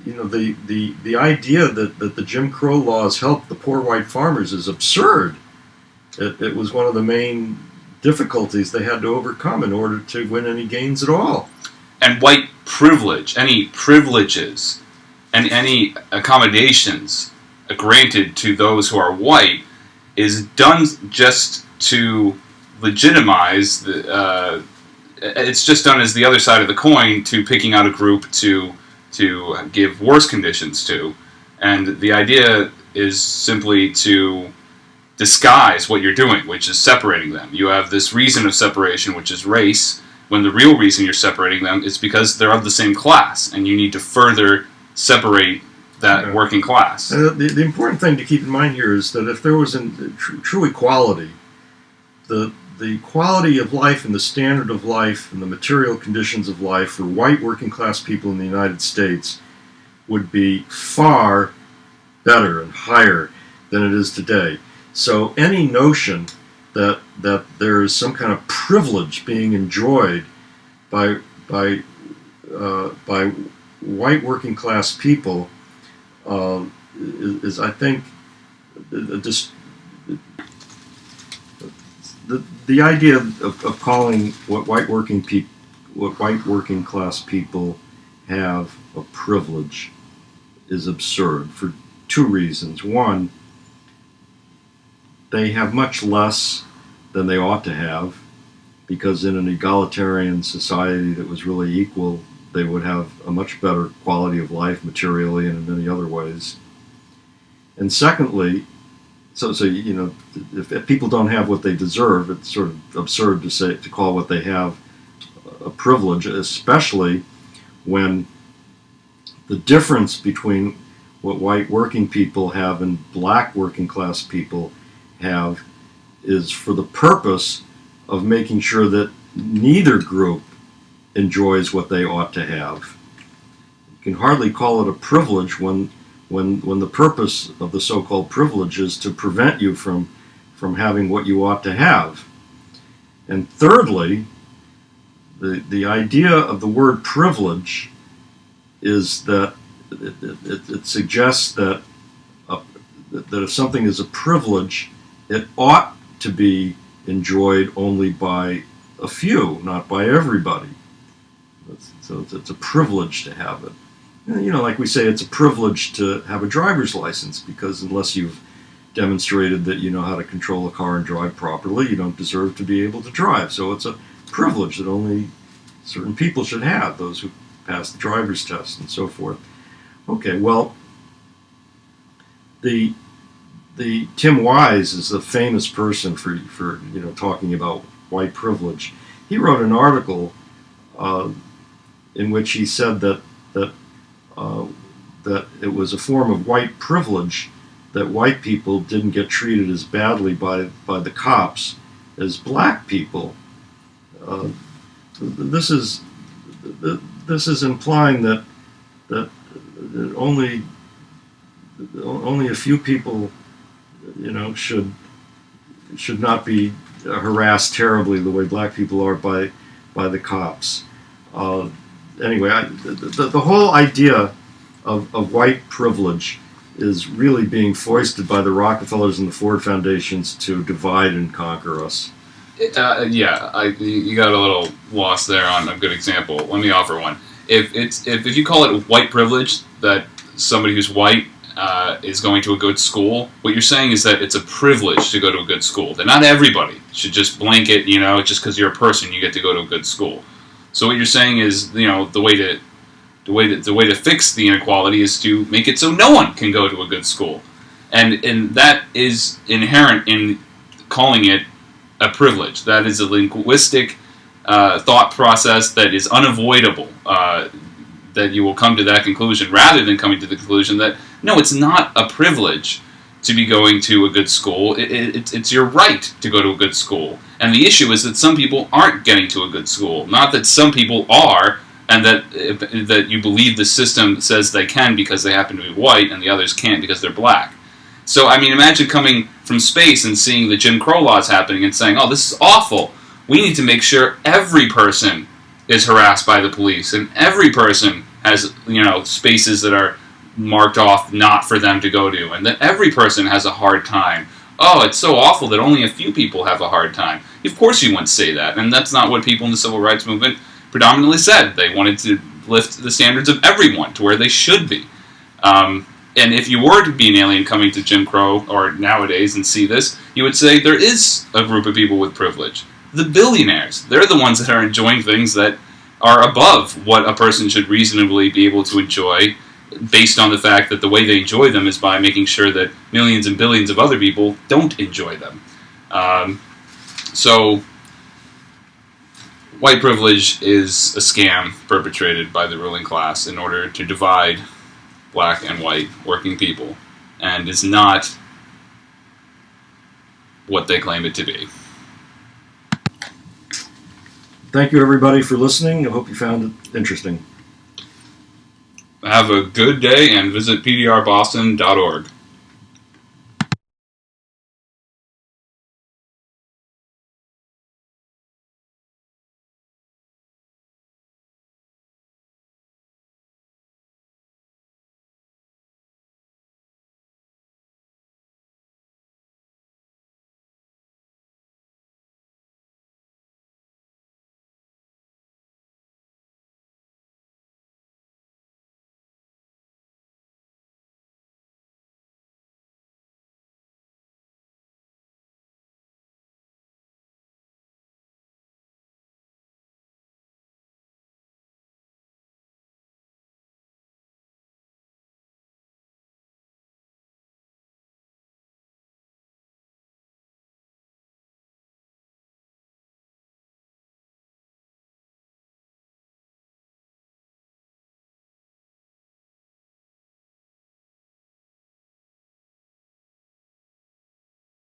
the idea that the Jim Crow laws helped the poor white farmers is absurd. It was one of the main difficulties they had to overcome in order to win any gains at all. And white privilege, any privileges, and any accommodations granted to those who are white, is done just to legitimize it's just done as the other side of the coin to picking out a group to give worse conditions to. And the idea is simply to disguise what you're doing, which is separating them. You have this reason of separation, which is race, when the real reason you're separating them is because they're of the same class, and you need to further separate that working class. The important thing to keep in mind here is that if there was true equality, the quality of life and the standard of life and the material conditions of life for white working class people in the United States would be far better and higher than it is today. So any notion that there is some kind of privilege being enjoyed by white working class people is I think, the idea of calling what white working class people have a privilege is absurd for two reasons. One, they have much less than they ought to have, because in an egalitarian society that was really equal, they would have a much better quality of life materially and in many other ways. And secondly, so if people don't have what they deserve, it's sort of absurd to call what they have a privilege, especially when the difference between what white working people have and black working class people have is for the purpose of making sure that neither group enjoys what they ought to have. You can hardly call it a privilege when the purpose of the so-called privilege is to prevent you from having what you ought to have. And thirdly, the idea of the word privilege is that it suggests that if something is a privilege, it ought to be enjoyed only by a few, not by everybody. So it's a privilege to have it. Like we say, it's a privilege to have a driver's license, because unless you've demonstrated that you know how to control a car and drive properly, you don't deserve to be able to drive. So it's a privilege that only certain people should have, those who pass the driver's test and so forth. Okay, well, the Tim Wise is a famous person for talking about white privilege. He wrote an article in which he said that it was a form of white privilege that white people didn't get treated as badly by the cops as black people. This is implying that only a few people should not be harassed terribly the way black people are by the cops. Anyway, the whole idea of white privilege is really being foisted by the Rockefellers and the Ford Foundations to divide and conquer us. You got a little lost there on a good example. Let me offer one. If you call it white privilege that somebody who's white is going to a good school, what you're saying is that it's a privilege to go to a good school. That not everybody should just blanket, just because you're a person, you get to go to a good school. So what you're saying is, the way to fix the inequality is to make it so no one can go to a good school, and that is inherent in calling it a privilege. That is a linguistic thought process that is unavoidable. That you will come to that conclusion rather than coming to the conclusion that no, it's not a privilege to be going to a good school. It's your right to go to a good school. And the issue is that some people aren't getting to a good school. Not that some people are, and that you believe the system says they can because they happen to be white, and the others can't because they're black. So, imagine coming from space and seeing the Jim Crow laws happening and saying, oh, this is awful. We need to make sure every person is harassed by the police, and every person has, spaces that are marked off not for them to go to, and that every person has a hard time. Oh, it's so awful that only a few people have a hard time. Of course you wouldn't say that, and that's not what people in the civil rights movement predominantly said. They wanted to lift the standards of everyone to where they should be. And if you were to be an alien coming to Jim Crow, or nowadays, and see this, you would say there is a group of people with privilege. The billionaires. They're the ones that are enjoying things that are above what a person should reasonably be able to enjoy, based on the fact that the way they enjoy them is by making sure that millions and billions of other people don't enjoy them. So, white privilege is a scam perpetrated by the ruling class in order to divide black and white working people, and is not what they claim it to be. Thank you, everybody, for listening. I hope you found it interesting. Have a good day and visit pdrboston.org.